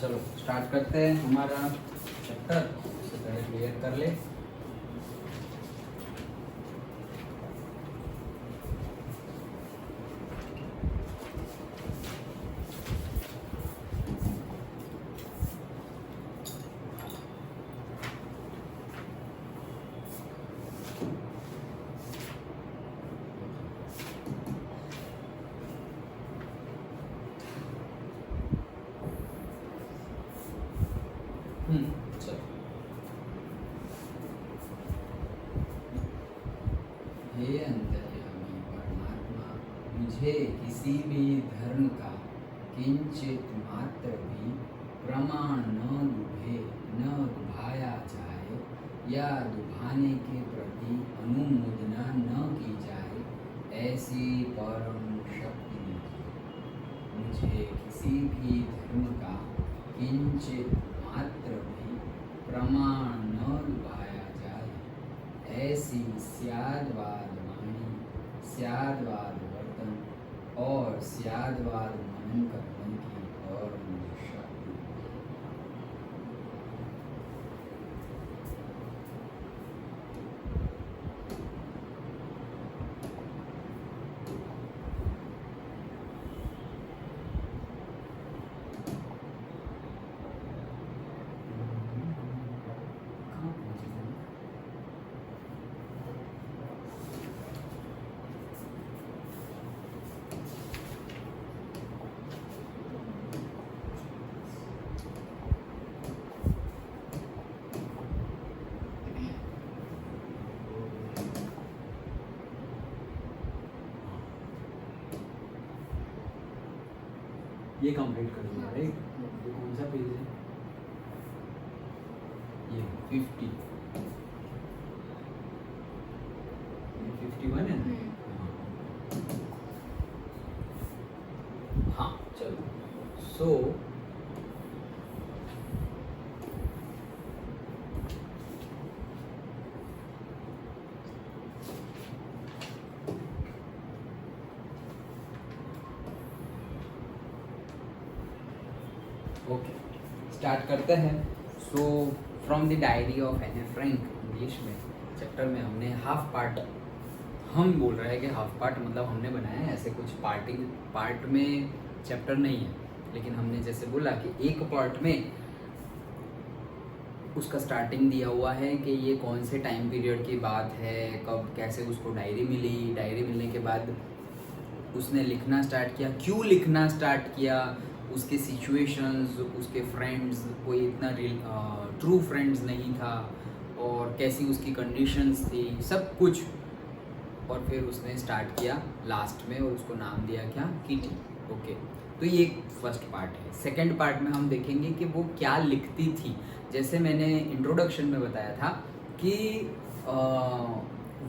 चलो स्टार्ट करते हैं हमारा चैप्टर। इससे पहले क्लियर कर ले। चलो हे अंतर्यामी परमात्मा, मुझे किसी भी धर्म का किंचित मात्र भी प्रमाण न लुभे न लुभाया जाए या लुभाने के प्रति अनुमोदना न की जाए, ऐसी परम शक्ति मुझे। मुझे किसी भी धर्म का किंचित मात्र भी प्रमाण न लुभाया जाए, ऐसी स्याद्वाद वाणी, स्याद्वाद वर्तन और स्याद्वाद मनन करने की परम शक्ति। ये कंप्लीट कर दूंगा, राइट? ये कौन सा पेज है? ये 50, ये 51 है ना? हाँ चलो। सो ओके, स्टार्ट करते हैं। So from the diary of एने फ्रैंक, इंग्लिश में चैप्टर में हमने हाफ पार्ट, हम बोल रहे हैं कि हाफ पार्ट मतलब हमने बनाया है, ऐसे कुछ पार्ट में चैप्टर नहीं है, लेकिन हमने जैसे बोला कि एक पार्ट में उसका स्टार्टिंग दिया हुआ है कि ये कौन से टाइम पीरियड की बात है, कब कैसे उसको डायरी मिली, डायरी मिलने के बाद उसने लिखना स्टार्ट किया, क्यों लिखना स्टार्ट किया, उसके सिचुएशंस, उसके फ्रेंड्स, कोई इतना ट्रू फ्रेंड्स नहीं था, और कैसी उसकी कंडीशंस थी, सब कुछ। और फिर उसने स्टार्ट किया लास्ट में और उसको नाम दिया क्या, किटी। ओके, तो ये फर्स्ट पार्ट है। सेकंड पार्ट में हम देखेंगे कि वो क्या लिखती थी। जैसे मैंने इंट्रोडक्शन में बताया था कि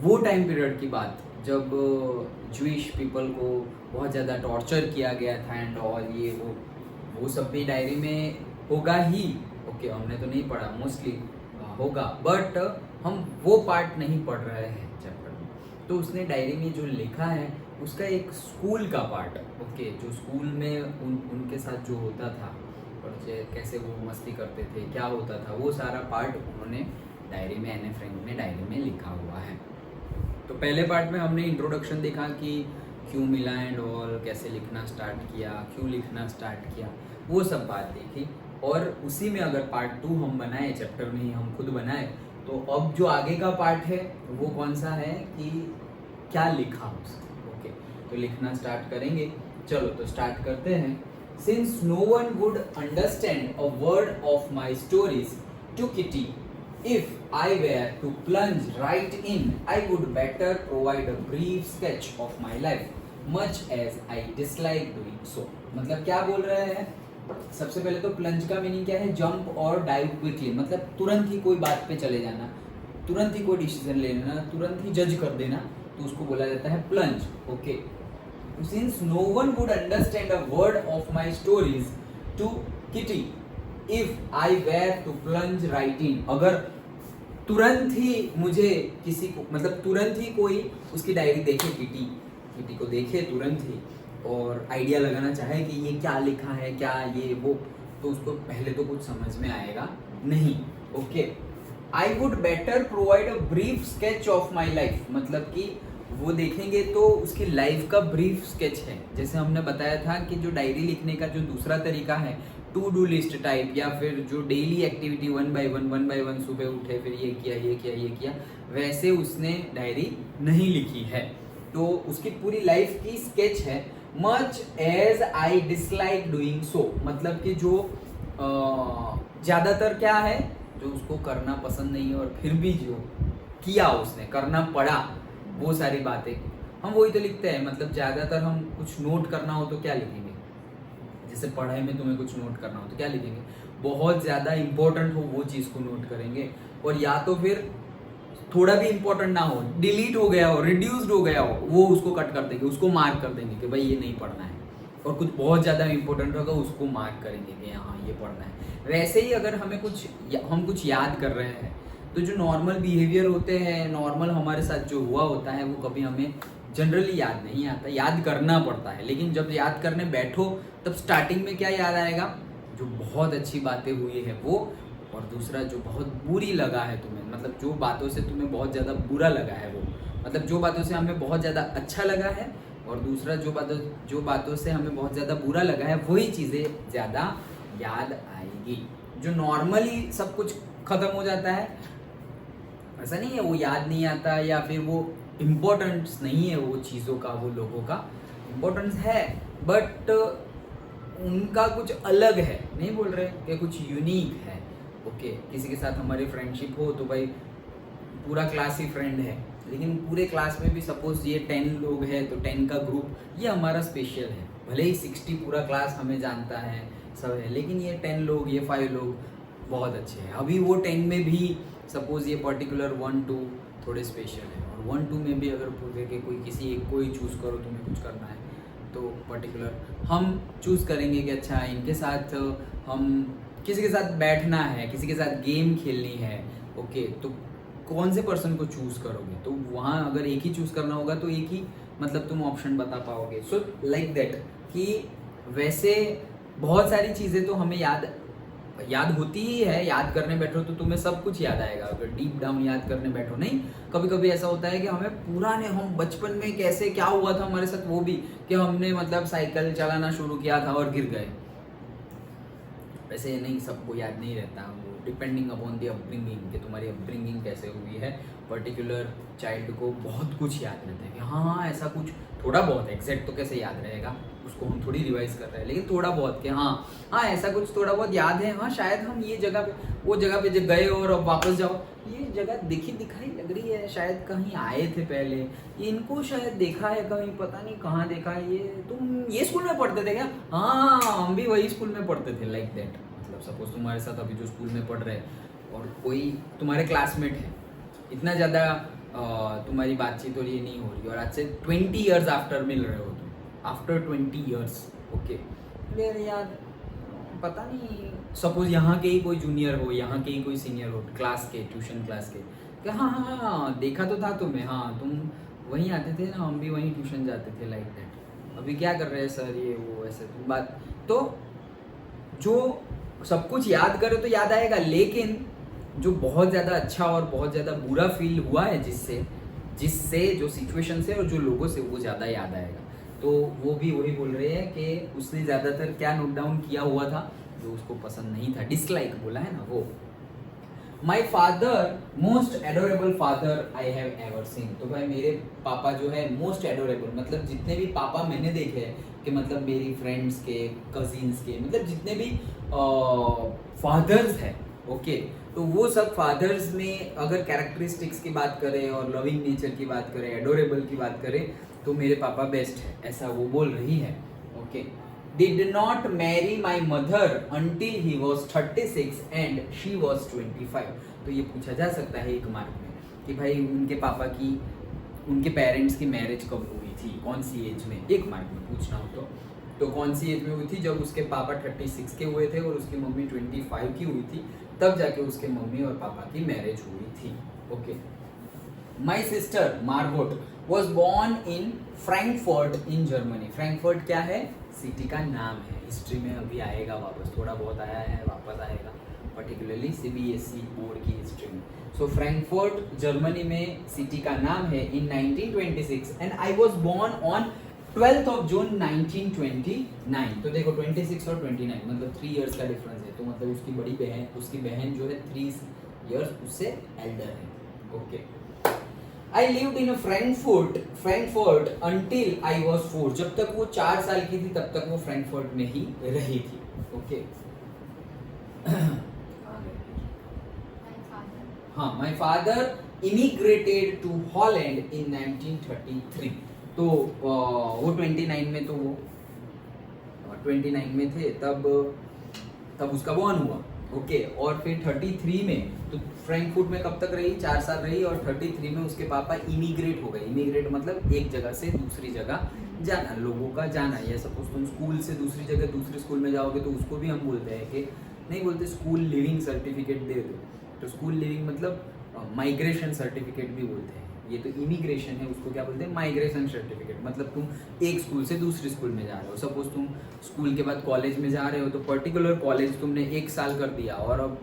वो टाइम पीरियड की बात जब ज्यूइश पीपल को बहुत ज़्यादा टॉर्चर किया गया था एंड ऑल, ये वो सब भी डायरी में होगा ही। ओके, हमने तो नहीं पढ़ा, मोस्टली होगा, बट हम वो पार्ट नहीं पढ़ रहे हैं चैप्टर में। तो उसने डायरी में जो लिखा है उसका एक स्कूल का पार्ट, ओके, जो स्कूल में उनके साथ जो होता था और कैसे वो मस्ती करते थे, क्या होता था, वो सारा पार्ट उन्होंने डायरी में, एने फ्रैंक ने डायरी में लिखा हुआ है। तो पहले पार्ट में हमने इंट्रोडक्शन देखा कि क्यों मिला एंड ऑल, कैसे लिखना स्टार्ट किया, क्यों लिखना स्टार्ट किया, वो सब बात देखी। और उसी में अगर पार्ट 2 हम बनाए, चैप्टर में ही हम खुद बनाए, तो अब जो आगे का पार्ट है वो कौन सा है कि क्या लिखा उसने। ओके, तो लिखना स्टार्ट करेंगे। चलो तो स्टार्ट करते हैं। Since no one would understand a word of my stories to Kitty, if I were to plunge right in, I would better provide a brief sketch of my life, much as I dislike doing so। मतलब क्या बोल रहे हैं? सबसे पहले तो plunge का meaning क्या है, जंप और डाइव क्विकली, मतलब तुरंत ही कोई बात पे चले जाना, तुरंत ही कोई डिसीजन ले लेना, तुरंत ही जज कर देना, तो उसको बोला जाता है plunge. Okay, since no one would understand a word of my stories to Kitty, if I were to plunge right in, अगर तुरंत ही मुझे किसी को, मतलब तुरंत ही कोई उसकी डायरी देखे, किटी को देखे तुरंत ही और आइडिया लगाना चाहे कि ये क्या लिखा है, क्या ये वो, तो उसको पहले तो कुछ समझ में आएगा नहीं। Okay, I would better provide a brief sketch of my life, मतलब कि वो देखेंगे तो उसकी लाइफ का ब्रीफ स्केच है। जैसे हमने बताया था कि जो डायरी लिखने का जो दूसरा तरीका है टू डू लिस्ट टाइप, या फिर जो daily activity one by one सुबह उठे फिर ये किया ये किया ये किया, वैसे उसने डायरी नहीं लिखी है। तो उसकी पूरी लाइफ की स्केच है। Much as I dislike doing so, मतलब कि जो ज़्यादातर क्या है जो उसको करना पसंद नहीं है और फिर भी जो किया उसने करना पड़ा वो सारी बातें हम वही तो लिखते हैं। मतलब ज़्यादातर हम कुछ नोट करना हो तो क्या लिखेंगे, जैसे पढ़ाई में तुम्हें कुछ नोट करना हो तो क्या लिखेंगे, बहुत ज़्यादा इंपॉर्टेंट हो वो चीज़ को नोट करेंगे, और या तो फिर थोड़ा भी इंपॉर्टेंट ना हो, डिलीट हो गया हो, रिड्यूस्ड हो गया हो, वो उसको कट कर देंगे, उसको मार्क कर देंगे कि भाई ये नहीं पढ़ना है। और कुछ बहुत ज़्यादा इंपॉर्टेंट होगा उसको मार्क करेंगे कि हाँ ये पढ़ना है। वैसे ही अगर हमें हम कुछ याद कर रहे हैं तो जो नॉर्मल बिहेवियर होते हैं, नॉर्मल हमारे साथ जो हुआ होता है वो कभी हमें जनरली याद नहीं आता, याद करना पड़ता है। लेकिन जब याद करने बैठो तब स्टार्टिंग में क्या याद आएगा, जो बहुत अच्छी बातें हुई है वो, और दूसरा जो बहुत बुरी लगा है तुम्हें, मतलब जो बातों से तुम्हें बहुत ज़्यादा बुरा लगा है वो, मतलब जो बातों से हमें बहुत ज़्यादा अच्छा लगा है, और दूसरा जो बातों से हमें बहुत ज़्यादा बुरा लगा है वही चीज़ें ज़्यादा याद आएगी। जो नॉर्मली सब कुछ ख़त्म हो जाता है ऐसा नहीं है वो याद नहीं आता, या फिर वो इम्पोर्टेंस नहीं है वो चीज़ों का, वो लोगों का इम्पोर्टेंस है बट उनका कुछ अलग है, नहीं बोल रहे कि कुछ यूनिक है। ओके, किसी के साथ हमारी फ्रेंडशिप हो तो भाई पूरा क्लास ही फ्रेंड है, लेकिन पूरे क्लास में भी सपोज ये 10 लोग हैं तो 10 का ग्रुप ये हमारा स्पेशल है। भले ही 60 पूरा क्लास हमें जानता है सब है, लेकिन ये 10 लोग, ये 5 लोग बहुत अच्छे हैं। अभी वो 10 में भी सपोज ये पर्टिकुलर 1-2 थोड़े स्पेशल है, और 1-2 में भी अगर पूछे कि कोई किसी एक को ही चूज़ करो तुम्हें कुछ करना है तो पर्टिकुलर हम चूज़ करेंगे कि अच्छा इनके साथ हम किसी के साथ बैठना है, किसी के साथ गेम खेलनी है। ओके, तो कौन से पर्सन को चूज़ करोगे, तो वहाँ अगर एक ही चूज़ करना होगा तो एक ही मतलब तुम ऑप्शन बता पाओगे। सो लाइक दैट कि वैसे बहुत सारी चीज़ें तो हमें याद होती ही है। याद करने बैठो तो तुम्हें सब कुछ याद आएगा, अगर डीप डाउन याद करने बैठो नहीं। कभी कभी ऐसा होता है कि हमें पुराने, हम बचपन में कैसे क्या हुआ था हमारे साथ वो भी, कि हमने मतलब साइकिल चलाना शुरू किया था और गिर गए, वैसे नहीं सबको याद नहीं रहता, वो डिपेंडिंग अपॉन दी अपब्रिंगिंग कि तुम्हारी अपब्रिंगिंग कैसे हुई है। पर्टिकुलर चाइल्ड को बहुत कुछ याद रहता है कि हाँ ऐसा कुछ थोड़ा बहुत, एग्जैक्ट तो कैसे याद रहेगा, उसको हम थोड़ी रिवाइज कर रहे हैं, लेकिन थोड़ा बहुत कि हाँ ऐसा कुछ थोड़ा बहुत याद है, हाँ शायद हम ये जगह पे वो जगह पे गए और अब वापस जाओ, ये जगह दिखाई लग रही है, शायद कहीं आए थे पहले, ये इनको शायद देखा है कहीं, पता नहीं कहाँ देखा है, ये तुम ये स्कूल में पढ़ते थे क्या, हाँ हम भी वही स्कूल में पढ़ते थे, लाइक दैट। मतलब सपोज तुम्हारे साथ अभी जो स्कूल में पढ़ रहे हैं और कोई तुम्हारे क्लासमेट है, इतना ज़्यादा तुम्हारी बातचीत और ये नहीं हो रही, और आज से 20 ईयर्स आफ्टर मिल रहे हो तुम, आफ्टर 20 ईयर्स। ओके, यार पता नहीं, सपोज यहाँ के ही कोई जूनियर हो, यहाँ के ही कोई सीनियर हो क्लास के, ट्यूशन क्लास के, कि हाँ देखा तो था तुम्हें, हाँ तुम वहीं आते थे ना, हम भी वहीं ट्यूशन जाते थे, लाइक दैट। अभी क्या कर रहे हैं सर, ये वो ऐसे तुम बात, तो जो सब कुछ याद करो तो याद आएगा, लेकिन जो बहुत ज़्यादा अच्छा और बहुत ज़्यादा बुरा फील हुआ है जिससे जो सिचुएशन से और जो लोगों से, वो ज़्यादा याद आएगा। तो वो भी वही बोल रहे हैं कि उसने ज़्यादातर क्या नोट डाउन किया हुआ था जो उसको पसंद नहीं था, डिसलाइक बोला है ना वो। My father most adorable father I have ever seen, तो भाई मेरे पापा जो है मोस्ट एडोरेबल, मतलब जितने भी पापा मैंने देखे हैं कि मतलब मेरी फ्रेंड्स के, कजिन्स के, मतलब जितने भी फादर्स हैं, ओके, तो वो सब फादर्स में अगर कैरेक्टरिस्टिक्स की बात करें और लविंग नेचर की बात करें, एडोरेबल की बात करें, तो मेरे पापा बेस्ट है, ऐसा वो बोल रही है। Okay, did not marry my mother until he was 36 and she was 25। तो ये पूछा जा सकता है एक मार्क में कि भाई उनके पापा की, उनके पेरेंट्स की मैरिज कब हुई थी, कौन सी एज में, एक मार्क में पूछना हो तो कौन सी एज में हुई थी, जब उसके पापा 36 के हुए थे और उसकी मम्मी 25 की हुई थी, तब जाके उसके मम्मी और पापा की मैरिज हुई थी। Okay, my sister Margot was born in Frankfurt in Germany. Frankfurt क्या है, सिटी का नाम है, हिस्ट्री में अभी आएगा वापस, थोड़ा बहुत आया है, वापस आएगा, पर्टिकुलरली सीबीएसई बोर्ड की हिस्ट्री में। सो फ्रैंकफर्ट जर्मनी में सिटी का नाम है in 1926 and I was born on 12th of June 1929। तो देखो 26 और 29 मतलब 3 इयर्स का डिफरेंस है, तो मतलब उसकी बहन जो है 3 इयर्स उससे एल्डर है। Okay, I lived in a Frankfurt until I was 4। जब तक वो 4 साल की थी तब तक वो फ्रैंकफर्ट में ही रही थी। ओके, हाँ, my father immigrated to Holland in 1933। तो वो 29 में, तो वो 29 में थे तब उसका बॉर्न हुआ। ओके, और फिर 33 में तो फ्रैंकफर्ट में कब तक रही, 4 साल रही, और 33 में उसके पापा इमिग्रेट हो गए। इमिग्रेट मतलब एक जगह से दूसरी जगह जाना, लोगों का जाना। या सपोज तुम स्कूल से दूसरी जगह दूसरे स्कूल में जाओगे तो उसको भी हम बोलते हैं कि नहीं बोलते स्कूल लिविंग सर्टिफिकेट दे दो, तो स्कूल लिविंग मतलब माइग्रेशन सर्टिफिकेट भी बोलते हैं। ये तो इमिग्रेशन है, उसको क्या बोलते हैं, माइग्रेशन सर्टिफिकेट। मतलब तुम एक स्कूल से दूसरे स्कूल में जा रहे हो, सपोज तुम स्कूल के बाद कॉलेज में जा रहे हो, तो पर्टिकुलर कॉलेज तुमने 1 साल कर दिया और अब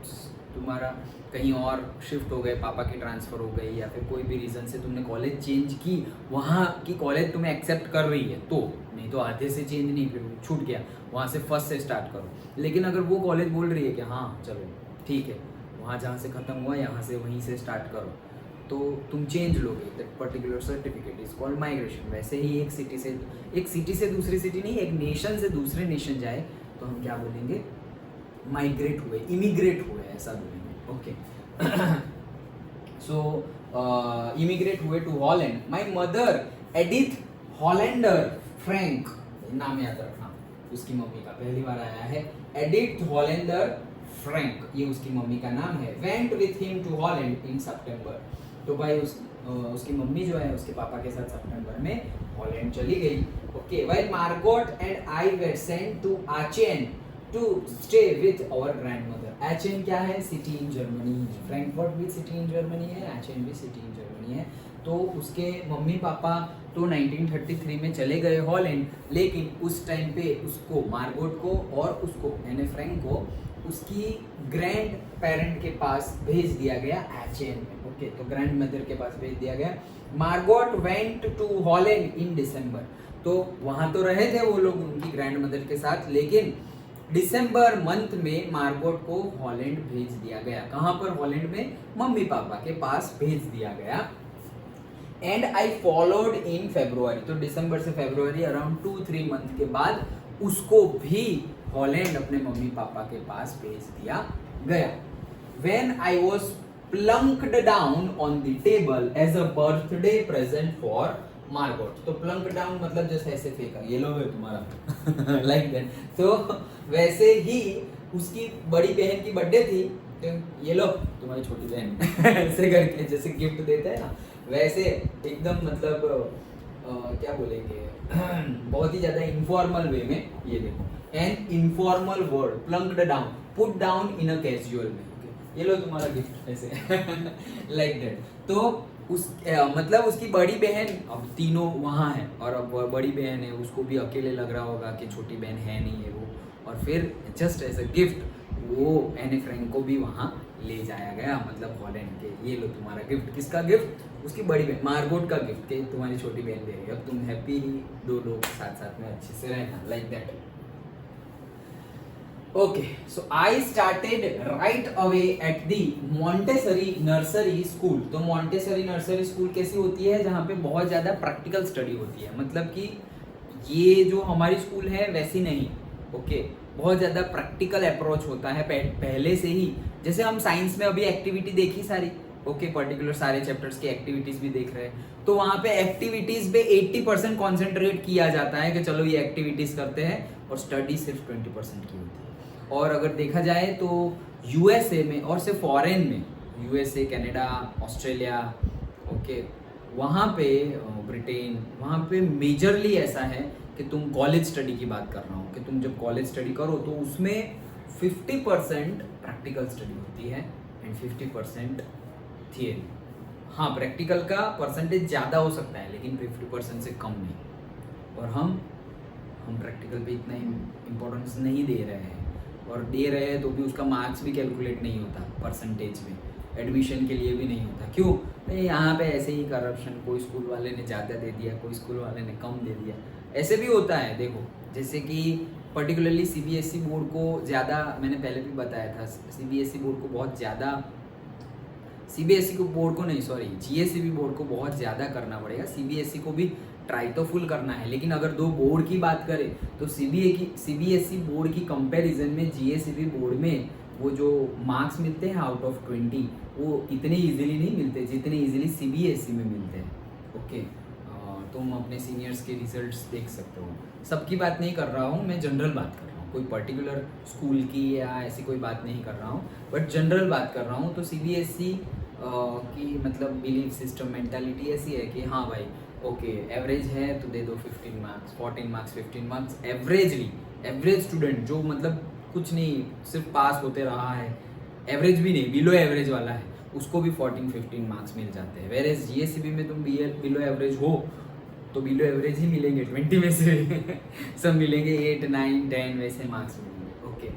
तुम्हारा कहीं और शिफ्ट हो गए, पापा की ट्रांसफ़र हो गई या फिर कोई भी रीज़न से तुमने कॉलेज चेंज की, वहाँ की कॉलेज तुम्हें एक्सेप्ट कर रही है तो, नहीं तो आधे से चेंज नहीं, फिर छूट गया, वहाँ से फर्स्ट से स्टार्ट करो। लेकिन अगर वो कॉलेज बोल रही है कि हाँ चलो ठीक है, वहाँ जहाँ से ख़त्म हुआ यहाँ से वहीं से स्टार्ट करो, तो तुम चेंज लोगे, that particular certificate is called migration. वैसे ही एक सिटी से दूसरी सिटी नहीं, एक नेशन से दूसरे नेशन जाए तो हम क्या बोलेंगे, माइग्रेट हुए, इमिग्रेट हुए, ऐसा बोलेंगे। ओके, सो इमिग्रेट हुए to Holland. My mother Edith Hollander Frank, नाम याद रखना, उसकी मम्मी का पहली बार आया है, एडिथ हॉलैंडर फ्रैंक, ये उसकी मम्मी का नाम है। Went with him to Holland in September, तो भाई उसकी मम्मी जो है उसके पापा के साथ सितंबर में हॉलैंड चली गई। Okay, while Margot and I were sent to Aachen to stay with our grandmother. Aachen क्या है, सिटी इन जर्मनी है, फ्रैंकफर्ट भी सिटी इन जर्मनी है, आचेन भी सिटी इन जर्मनी है। तो उसके मम्मी पापा तो 1933 में चले गए हॉलैंड, लेकिन उस टाइम पे उसको, मार्गोट को और उसको यानी फ्रैंक को, उसकी ग्रैंड पेरेंट के पास भेज दिया गया एचेन में। ओके, तो ग्रैंड मदर के पास भेज दिया गया। मार्गोट वेंट टू हॉलैंड इन दिसंबर, तो वहां तो रहे थे वो लोग उनकी ग्रैंड मदर के साथ, लेकिन दिसंबर मंथ में मार्गोट को हॉलैंड भेज दिया गया। कहां पर, हॉलैंड में मम्मी पापा के पास भेज दिया गया। एंड आई फॉलोड इन फरवरी, तो दिसंबर से फरवरी अराउंड 2-3 मंथ के बाद उसको भी हॉलैंड अपने मम्मी पापा के पास भेज दिया गया। When I was plunked down on the table as a birthday present for Margot, तो plunk down मतलब जैसे ऐसे फेंका, ये लो है तुम्हारा like that। तो वैसे ही उसकी बड़ी बहन की बर्थडे थी, तो ये लो तुम्हारी छोटी बहन ऐसे करके जैसे गिफ्ट देते हैं ना, वैसे एकदम मतलब क्या बोलेंगे बहुत ही ज्यादा इनफॉर्मल वे में, ये देखो an informal word, plunked down, put down in a casual में, ये लो तुम्हारा गिफ्ट ऐसे लाइक दैट। तो उस मतलब उसकी बड़ी बहन, अब तीनों वहाँ है और अब बड़ी बहन है, उसको भी अकेले लग रहा होगा कि छोटी बहन है नहीं है वो, और फिर जस्ट एज अ गिफ्ट वो एनी फ्रैंक को भी वहाँ ले जाया गया, मतलब हॉलैंड के, ये लो तुम्हारा गिफ्ट। किसका गिफ्ट, उसकी बड़ी बहन मार्गोट का गिफ्ट, कि तुम्हारी छोटी बहन दे रही है, अब तुम हैप्पी ही, दो लोग साथ साथ में अच्छे से रहना, like that. Okay, so I started right away at the Montessori nursery school. तो मॉन्टेसरी नर्सरी स्कूल कैसी होती है, जहाँ पे बहुत ज़्यादा प्रैक्टिकल स्टडी होती है, मतलब कि ये जो हमारी स्कूल है वैसी नहीं। ओके, बहुत ज़्यादा प्रैक्टिकल अप्रोच होता है पहले से ही। जैसे हम साइंस में अभी एक्टिविटी देखी सारी, ओके, पर्टिकुलर सारे चैप्टर्स की एक्टिविटीज भी देख रहे हैं, तो वहाँ पे एक्टिविटीज पे 80% कॉन्सेंट्रेट किया जाता है कि चलो ये एक्टिविटीज करते हैं, और स्टडी सिर्फ 20% की होती है। और अगर देखा जाए तो यूएसए में और सिर्फ फॉरेन में, यूएसए, कनाडा, ऑस्ट्रेलिया, ओके, वहाँ पे ब्रिटेन, वहाँ पे मेजरली ऐसा है कि तुम कॉलेज स्टडी की बात कर रहा हूँ, कि तुम जब कॉलेज स्टडी करो तो उसमें 50% प्रैक्टिकल स्टडी होती है एंड 50% थियरी। हाँ, प्रैक्टिकल का परसेंटेज ज़्यादा हो सकता है लेकिन 50% से कम नहीं। और हम हम प्रैक्टिकल पे इतना इम्पोर्टेंस नहीं दे रहे हैं, और दे रहे हैं तो भी उसका मार्क्स भी कैलकुलेट नहीं होता परसेंटेज में, एडमिशन के लिए भी नहीं होता। क्यों? नहीं, यहाँ पे ऐसे ही करप्शन, कोई स्कूल वाले ने ज़्यादा दे दिया, कोई स्कूल वाले ने कम दे दिया, ऐसे भी होता है। देखो जैसे कि पर्टिकुलरली सीबीएसई बोर्ड को ज़्यादा, मैंने पहले भी बताया था, सीबीएसई बोर्ड को बहुत ज़्यादा, सीबीएसई को बोर्ड को नहीं, सॉरी, जीएसईबी बोर्ड को बहुत ज़्यादा करना पड़ेगा। सीबीएसई को भी ट्राई तो फुल करना है, लेकिन अगर दो बोर्ड की बात करें तो सीबीएसई बोर्ड की कंपैरिजन में जीएसईबी बोर्ड में वो जो मार्क्स मिलते हैं आउट ऑफ 20, वो इतने इजीली नहीं मिलते जितने इजीली सीबीएसई में मिलते हैं। ओके, तुम अपने सीनियर्स के रिजल्ट्स देख सकते हो। सबकी बात नहीं कर रहा हूँ मैं, जनरल बात कर रहा हूँ, कोई पर्टिकुलर स्कूल की या ऐसी कोई बात नहीं कर रहा हूँ, बट जनरल बात कर रहा हूँ। तो सीबीएसई की मतलब बिलीव सिस्टम, मेंटालिटी ऐसी है कि हाँ भाई ओके, एवरेज है तो दे दो 15 marks, 14 marks, 15 marks averagely. Average student जो मतलब कुछ नहीं, सिर्फ पास होते रहा है, एवरेज भी नहीं, बिलो एवरेज वाला है, उसको भी 14-15 मार्क्स मिल जाते हैं। वेर एज जीएसईबी में तुम बिलो एवरेज हो तो बिलो एवरेज ही मिलेंगे, 20 में से सब मिलेंगे, 8, 9, 10 वैसे मार्क्स मिलेंगे। ओके,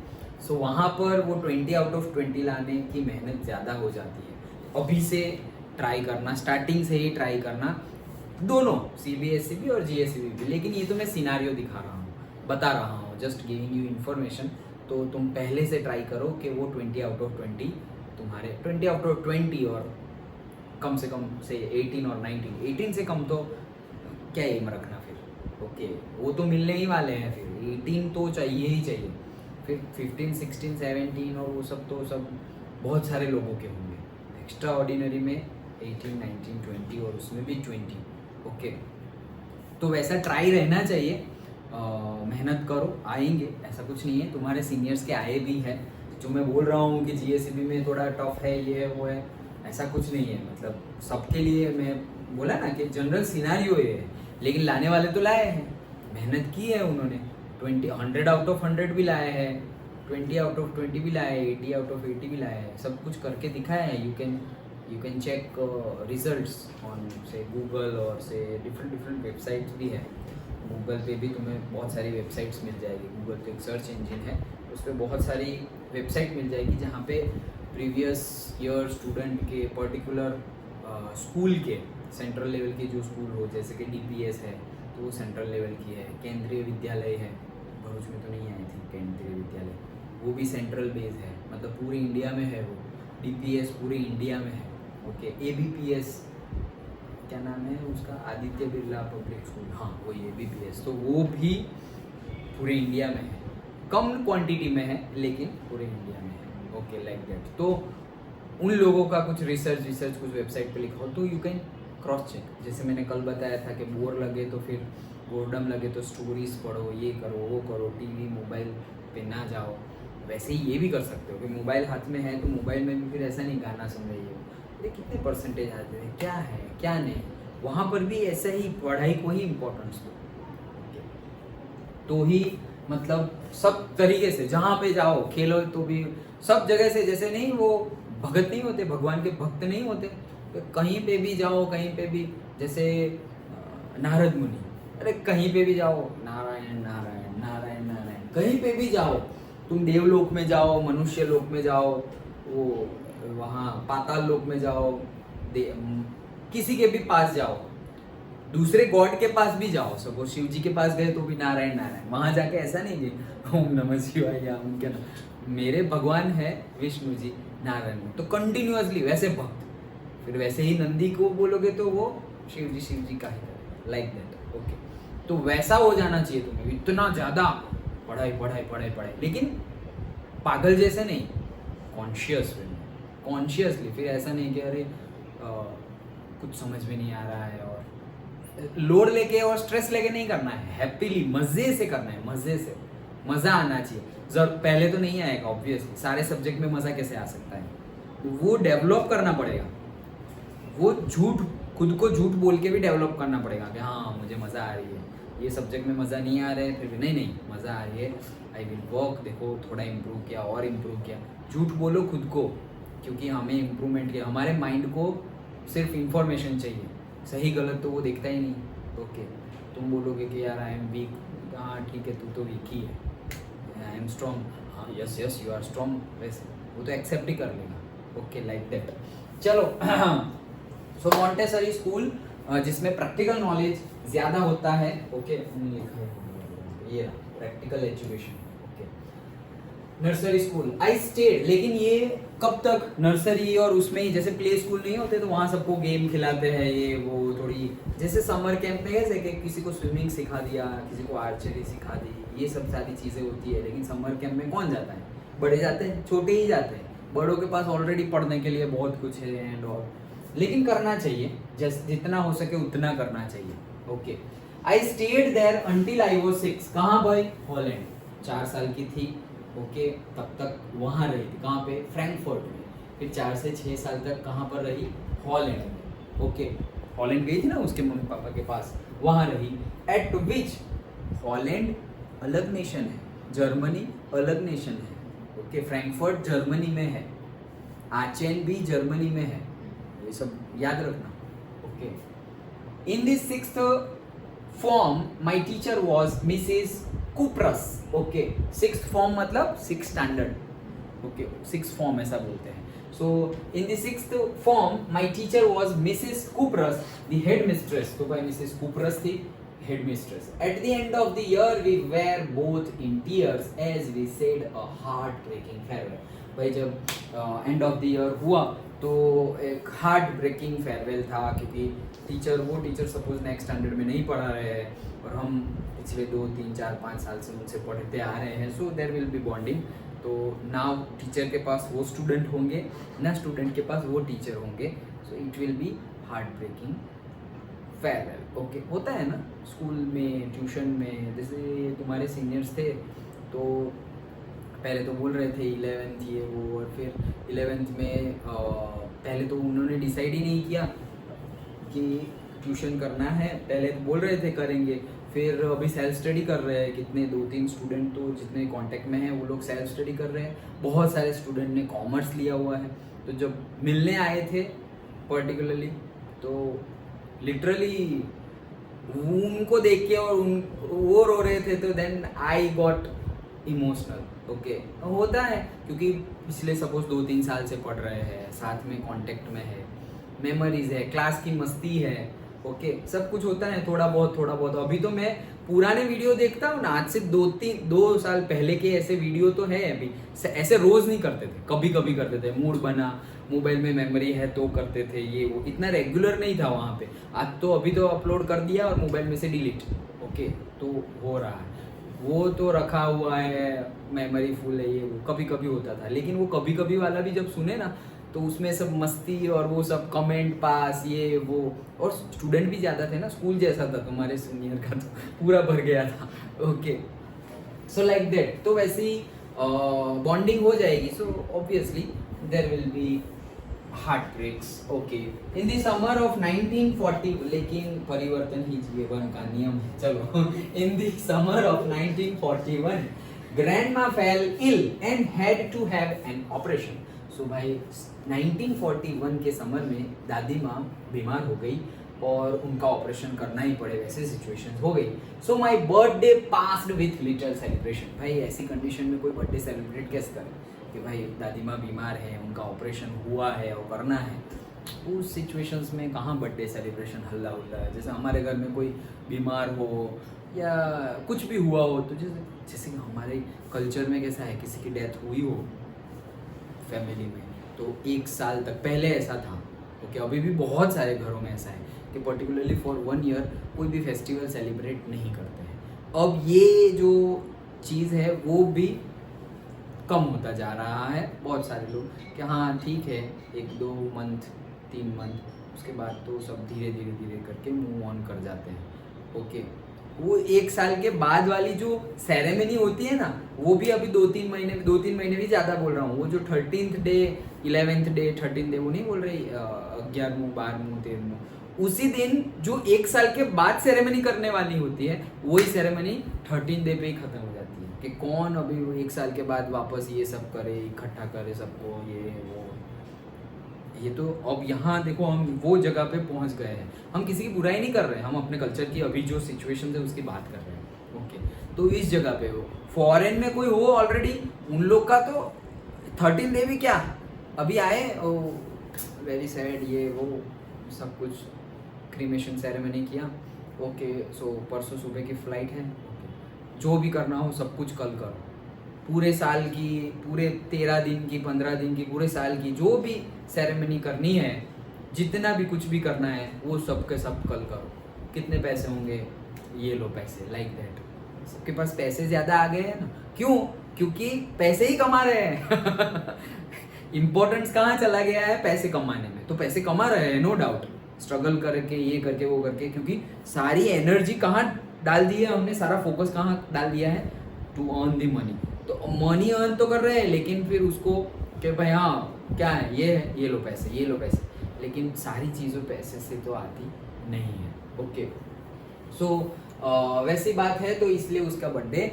सो वहाँ पर वो 20 आउट ऑफ 20 लाने की मेहनत ज़्यादा हो जाती है। अभी से ट्राई करना, स्टार्टिंग से ही ट्राई करना, दोनों सीबीएसई भी और जीएसईबी भी। लेकिन ये तो मैं सिनारियो दिखा रहा हूँ, बता रहा हूँ, जस्ट गिविंग यू इन्फॉर्मेशन। तो तुम पहले से ट्राई करो कि वो 20 आउट ऑफ 20 तुम्हारे 20 आउट ऑफ 20 और कम से कम से 18 और 19, 18 से कम तो क्या एम रखना फिर। ओके, वो तो मिलने ही वाले हैं, फिर 18 तो चाहिए ही चाहिए, फिर 15, 16, 17 और वो सब तो सब बहुत सारे लोगों के होंगे। एक्स्ट्रा ऑर्डिनरी में 18, 19, 20 और उसमें भी 20। ओके, तो वैसा ट्राई रहना चाहिए, मेहनत करो, आएंगे, ऐसा कुछ नहीं है। तुम्हारे सीनियर्स के आए भी हैं, जो मैं बोल रहा हूँ कि जीएसईबी में थोड़ा टफ है, ये है वो है, ऐसा कुछ नहीं है। मतलब सबके लिए मैं बोला ना कि जनरल सिनारियो ये है, लेकिन लाने वाले तो लाए हैं, मेहनत की है उन्होंने। 100 आउट ऑफ 100 भी लाए हैं, 20 आउट ऑफ 20 भी लाए हैं, 80 आउट ऑफ 80 भी लाए हैं, सब कुछ करके दिखाया है। You can check results on से गूगल और से डिफरेंट वेबसाइट्स भी है। गूगल पे भी तुम्हें बहुत सारी वेबसाइट्स मिल जाएगी, गूगल तो एक सर्च इंजिन है, उस पर बहुत सारी वेबसाइट मिल जाएगी जहाँ पे प्रीवियस ईयर स्टूडेंट के पर्टिकुलर स्कूल के, सेंट्रल लेवल के जो स्कूल हो, जैसे कि डीपीएस है तो वो सेंट्रल लेवल की है, केंद्रीय विद्यालय है, भरूच में तो नहीं आई थी केंद्रीय विद्यालय, वो भी सेंट्रल बेस है, मतलब पूरी इंडिया में है वो। डीपीएस पूरी इंडिया में है। ओके, एबीपीएस क्या नाम है उसका, आदित्य बिरला पब्लिक स्कूल, हाँ वो एबीपीएस, तो वो भी पूरे इंडिया में है, कम क्वांटिटी में है लेकिन पूरे इंडिया में है। Okay, like that. तो उन लोगों का कुछ रिसर्च कुछ वेबसाइट पे लिखा हो तो यू कैन क्रॉस चेक। जैसे मैंने कल बताया था कि बोर लगे तो फिर बोर्डम लगे तो स्टोरीज पढ़ो, ये करो वो करो, टीवी मोबाइल पे ना जाओ। वैसे ही ये भी कर सकते हो कि मोबाइल हाथ में है तो मोबाइल में भी फिर ऐसा नहीं गाना सुन रही हो, अरे कितने परसेंटेज आते हैं, क्या है क्या नहीं, वहाँ पर भी ऐसा ही पढ़ाई को ही इम्पोर्टेंस दो। तो ही मतलब सब तरीके से जहाँ पे जाओ, खेलो तो भी सब जगह से, जैसे नहीं वो भगत नहीं होते, भगवान के भक्त नहीं होते, तो कहीं पे भी जाओ, कहीं पे भी, जैसे नारद मुनि, अरे कहीं पे भी जाओ नारायण नारायण नारायण नारायण, कहीं पे भी जाओ, तुम देवलोक में जाओ, मनुष्य लोक में जाओ, वो वहाँ पाताल लोक में जाओ, किसी के भी पास जाओ, दूसरे गॉड के पास भी जाओ, सपोज शिव जी के पास गए तो भी नारायण नारायण, वहां जाके ऐसा नहीं कि ओम नमः शिवाय या उनके नाम, मेरे भगवान है विष्णु जी नारायण, तो कंटिन्यूअसली वैसे भक्त, फिर वैसे ही नंदी को बोलोगे तो वो शिव जी का ही, लाइक दैट। ओके, तो वैसा हो जाना चाहिए तुम्हें, इतना ज्यादा पढ़ाई, लेकिन पागल जैसे नहीं, कॉन्शियसली, फिर ऐसा नहीं कि अरे कुछ समझ में नहीं आ रहा है और लोड लेके और स्ट्रेस लेके नहीं करना है, हैप्पीली मजे से करना है, मजे से, मजा आना चाहिए। पहले तो नहीं आएगा ऑब्वियसली, सारे सब्जेक्ट में मजा कैसे आ सकता है, वो डेवलप करना पड़ेगा, वो खुद को झूठ बोल के भी डेवलप करना पड़ेगा कि हाँ मुझे मजा आ रही है, ये सब्जेक्ट में मजा नहीं आ रहा है, फिर भी नहीं मजा आ रही है, आई विल वर्क, देखो थोड़ा इम्प्रूव किया और इम्प्रूव किया, झूठ बोलो खुद को, क्योंकि हमें इम्प्रूवमेंट किया, हमारे माइंड को सिर्फ इंफॉर्मेशन चाहिए, सही गलत तो वो देखता ही नहीं। ओके, तुम बोलोगे कि यार आई एम वीक, हाँ ठीक है, तू तो वीक ही है, आई एम स्ट्रॉन्ग, हाँ yes yes you are strong, वैसे वो तो एक्सेप्ट ही कर लेगा। Okay like that. चलो सो मॉन्टेसरी स्कूल जिसमें प्रैक्टिकल नॉलेज ज़्यादा होता है। ओके लिखा है ये practical education. Okay nursery school I stayed, लेकिन ये कब तक नर्सरी और उसमें ही, जैसे प्ले स्कूल नहीं होते तो वहाँ सबको गेम खिलाते हैं ये वो, थोड़ी जैसे समर कैंप में कैसे कि किसी को स्विमिंग सिखा दिया, किसी को आर्चरी सिखा दी, ये सब सारी चीज़ें होती है। लेकिन समर कैंप में कौन जाता है, बड़े जाते हैं, छोटे ही जाते हैं, बड़ों के पास ऑलरेडी पढ़ने के लिए बहुत कुछ है एंड ऑल, लेकिन करना चाहिए, जैसे जितना हो सके उतना करना चाहिए। Okay I stayed there until I was 6, कहाँ भाई, हॉलैंड, 4 साल की थी। ओके तब तक वहाँ रही थी, कहाँ पे, फ्रैंकफर्ट में। फिर 4 से 6 साल तक कहाँ पर रही, हॉलैंड में। ओके हॉलैंड गई थी ना उसके मम्मी पापा के पास, वहाँ रही। एट विच, हॉलैंड अलग नेशन है, जर्मनी अलग नेशन है। ओके फ्रैंकफर्ट जर्मनी में है, आचेन भी जर्मनी में है, ये सब याद रखना। Okay in this 6th form my teacher was Mrs Kupras. Okay 6th form मतलब 6th standard. Okay 6th form ऐसा बोलते हैं। So in the 6th form my teacher was Mrs Kupras the head mistress. तो भाई Mrs Kupras थी head mistress. At the end of the year we were both in tears as we said a heart breaking farewell. भाई जब and of the year हुआ तो एक heart breaking farewell था, क्योंकि वो टीचर सपोज नेक्स्ट स्टैंडर्ड में नहीं पढ़ा रहे हैं और हम पिछले 2, 3, 4, 5 साल से उनसे पढ़ते आ रहे हैं। So there will be bonding. तो ना टीचर के पास वो स्टूडेंट होंगे, ना स्टूडेंट के पास वो टीचर होंगे। So it will be heart breaking farewell. Okay होता है ना स्कूल में, ट्यूशन में, जैसे तुम्हारे सीनियर्स थे तो पहले तो बोल रहे थे 11th ये वो, और फिर 11th में पहले तो उन्होंने डिसाइड ही नहीं किया कि ट्यूशन करना है, पहले तो बोल रहे थे करेंगे, फिर अभी सेल्फ स्टडी कर रहे हैं। कितने 2-3 स्टूडेंट तो जितने कांटेक्ट में हैं वो लोग सेल्फ स्टडी कर रहे हैं। बहुत सारे स्टूडेंट ने कॉमर्स लिया हुआ है। तो जब मिलने आए थे पर्टिकुलरली तो लिटरली उनको देख के और वो रो रहे थे, तो then I got emotional. Okay होता है क्योंकि पिछले सपोज 2-3 साल से पढ़ रहे हैं, साथ में कांटेक्ट में है, मेमोरीज है, क्लास की मस्ती है। ओके सब कुछ होता है थोड़ा बहुत। अभी तो मैं पुराने वीडियो देखता हूँ ना, आज से 2 साल पहले के ऐसे वीडियो तो है। अभी ऐसे रोज नहीं करते थे, कभी कभी करते थे, मूड बना, मोबाइल में मेमोरी है तो करते थे, ये वो इतना रेगुलर नहीं था वहाँ पे। आज तो अभी तो अपलोड कर दिया और मोबाइल में से डिलीट। ओके तो हो रहा है, वो तो रखा हुआ है, मेमोरी फुल है, ये वो कभी कभी होता था। लेकिन वो कभी कभी वाला भी जब सुने ना तो उसमें सब मस्ती और वो सब कमेंट पास ये वो, और स्टूडेंट भी ज़्यादा थे ना, स्कूल जैसा था, तुम्हारे सीनियर का तो पूरा भर गया था। ओके सो लाइक दैट, तो वैसे ही बॉन्डिंग हो जाएगी। So obviously there will be heart breaks. Okay in the summer of 1940, लेकिन परिवर्तन ही जीवन का नियम है। चलो in the summer of 1941 grandma fell ill and had to have an operation. So भाई 1941 के समर में दादी माँ बीमार हो गई और उनका ऑपरेशन करना ही पड़े, वैसे सिचुएशन हो गई। So my birthday passed with little celebration. भाई ऐसी कंडीशन में कोई बर्थडे सेलिब्रेट कैसे करे कि भाई दादी माँ बीमार है, उनका ऑपरेशन हुआ है और करना है। उस सिचुएशंस में कहाँ बर्थडे सेलिब्रेशन हल्ला उल्ला है। जैसे हमारे घर में कोई बीमार हो या कुछ भी हुआ हो तो जैसे हमारे कल्चर में कैसा है, किसी की डेथ हुई हो फैमिली में तो 1 साल तक, पहले ऐसा था। ओके अभी भी बहुत सारे घरों में ऐसा है कि पर्टिकुलरली फॉर 1 ईयर कोई भी फेस्टिवल सेलिब्रेट नहीं करते हैं। अब ये जो चीज़ है वो भी कम होता जा रहा है। बहुत सारे लोग कि हाँ ठीक है 1-2 मंथ 3 मंथ, उसके बाद तो सब धीरे धीरे करके मूव ऑन कर जाते हैं। ओके वो 1 साल के बाद वाली जो सेरेमनी होती है ना, वो भी अभी 2-3 महीने भी ज़्यादा बोल रहा हूँ। वो जो 13th day 11th day 13th day वो नहीं बोल रही 11वें 12वें 13वें, उसी दिन जो 1 साल के बाद सेरेमनी करने वाली होती है वही सेरेमनी 13th डे पे ही ख़त्म हो जाती है। कि कौन अभी 1 साल के बाद वापस ये सब करे, इकट्ठा करे सबको, ये वो। ये तो अब यहाँ देखो हम वो जगह पे पहुँच गए हैं। हम किसी की बुराई नहीं कर रहे हैं, हम अपने कल्चर की अभी जो सिचुएशन है उसकी बात कर रहे हैं। ओके, तो इस जगह पे हो, फॉरेन में कोई हो ऑलरेडी, उन लोग का तो 13 डे भी क्या, अभी आए ओ वेरी सैड, ये वो सब कुछ, क्रीमेशन सेरेमनी किया, ओके, सो परसों सुबह की फ्लाइट है, जो भी करना हो सब कुछ कल करो, पूरे साल की, पूरे 13 दिन की, 15 दिन की, पूरे साल की जो भी सेरेमनी करनी है, जितना भी कुछ भी करना है वो सब के सब कल करो। कितने पैसे होंगे, ये लो पैसे, लाइक दैट। सबके पास पैसे ज़्यादा आ गए हैं ना, क्यों? क्योंकि पैसे ही कमा रहे हैं इम्पोर्टेंस कहाँ चला गया है? पैसे कमाने में। तो पैसे कमा रहे हैं नो डाउट, स्ट्रगल करके, ये करके, वो करके, क्योंकि सारी एनर्जी कहाँ डाल दी है हमने, सारा फोकस कहाँ डाल दिया है? To earn the money. तो मनी अर्न तो कर रहे हैं, लेकिन फिर उसको कि भाई हाँ क्या है, ये है, ये लो पैसे, ये लो पैसे, लेकिन सारी चीज़ों पैसे से तो आती नहीं है। ओके, सो वैसी बात है, तो इसलिए उसका बर्थडे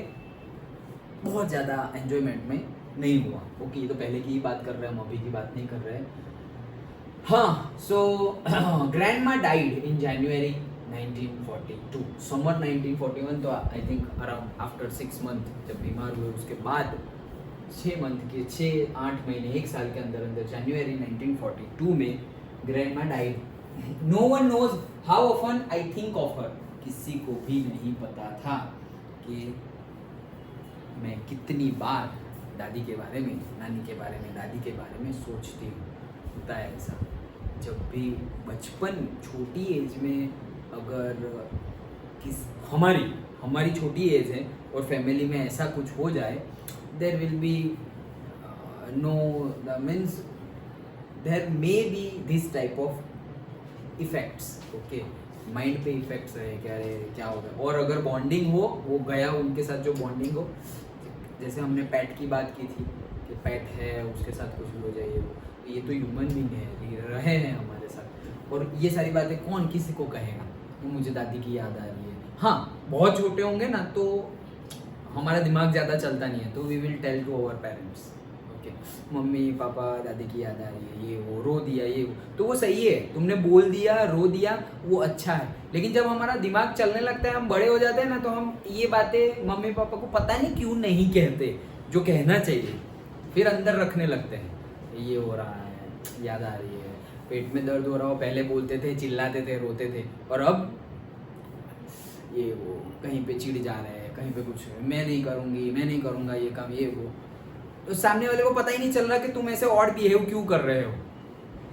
बहुत ज़्यादा एन्जॉयमेंट में नहीं हुआ। ओके, ये तो पहले की ही बात कर रहे हैं, हम अभी की बात नहीं कर रहे हैं। हाँ, सो ग्रैंड माँ डाइड इन जनवरी 1942, समर 1941, तो I think around after 6 month जब बीमार हुए, उसके बाद 6 मंथ के 6-8 महीने, 1 साल के अंदर अंदर जनवरी 1942 में grandma died. No one knows how often I think of her, किसी को भी नहीं पता था कि मैं कितनी बार दादी के बारे में, नानी के बारे में, दादी के बारे में सोचती हूँ। होता है ऐसा, जब भी बचपन, छोटी एज में, अगर हमारी छोटी एज है और फैमिली में ऐसा कुछ हो जाए, there will be no means there may be this type of effects. Okay, mind पे इफेक्ट्स रहे, क्या होगा। और अगर बॉन्डिंग हो, वो गया उनके साथ जो बॉन्डिंग हो, जैसे हमने पेट की बात की थी कि पेट है, उसके साथ कुछ भी हो जाए, ये तो ह्यूमन बीइंग है, रहे हैं हमारे साथ, और ये सारी बातें कौन किसी को कहेगा कि मुझे दादी की याद आ रही है। हाँ, बहुत छोटे होंगे ना तो हमारा दिमाग ज़्यादा चलता नहीं है, तो we will tell to our parents, okay, mummy papa दादी की याद आ रही है, ये वो, रो दिया, ये वो, तो वो सही है, तुमने बोल दिया, रो दिया, वो अच्छा है। लेकिन जब हमारा दिमाग चलने लगता है, हम बड़े हो जाते हैं ना, तो हम ये बातें मम्मी पापा को पता नहीं क्यों नहीं कहते जो कहना चाहिए, फिर अंदर रखने लगते हैं, ये हो रहा है, याद आ रही है, पेट में दर्द हो रहा हो, पहले बोलते थे, चिल्लाते थे, रोते थे, और अब ये वो, कहीं पे चिढ़ जा रहे हैं, कहीं पे कुछ, मैं नहीं करूँगी, मैं नहीं करूँगा ये काम, ये वो, तो सामने वाले को पता ही नहीं चल रहा कि तुम ऐसे ऑड बिहेव क्यों कर रहे हो।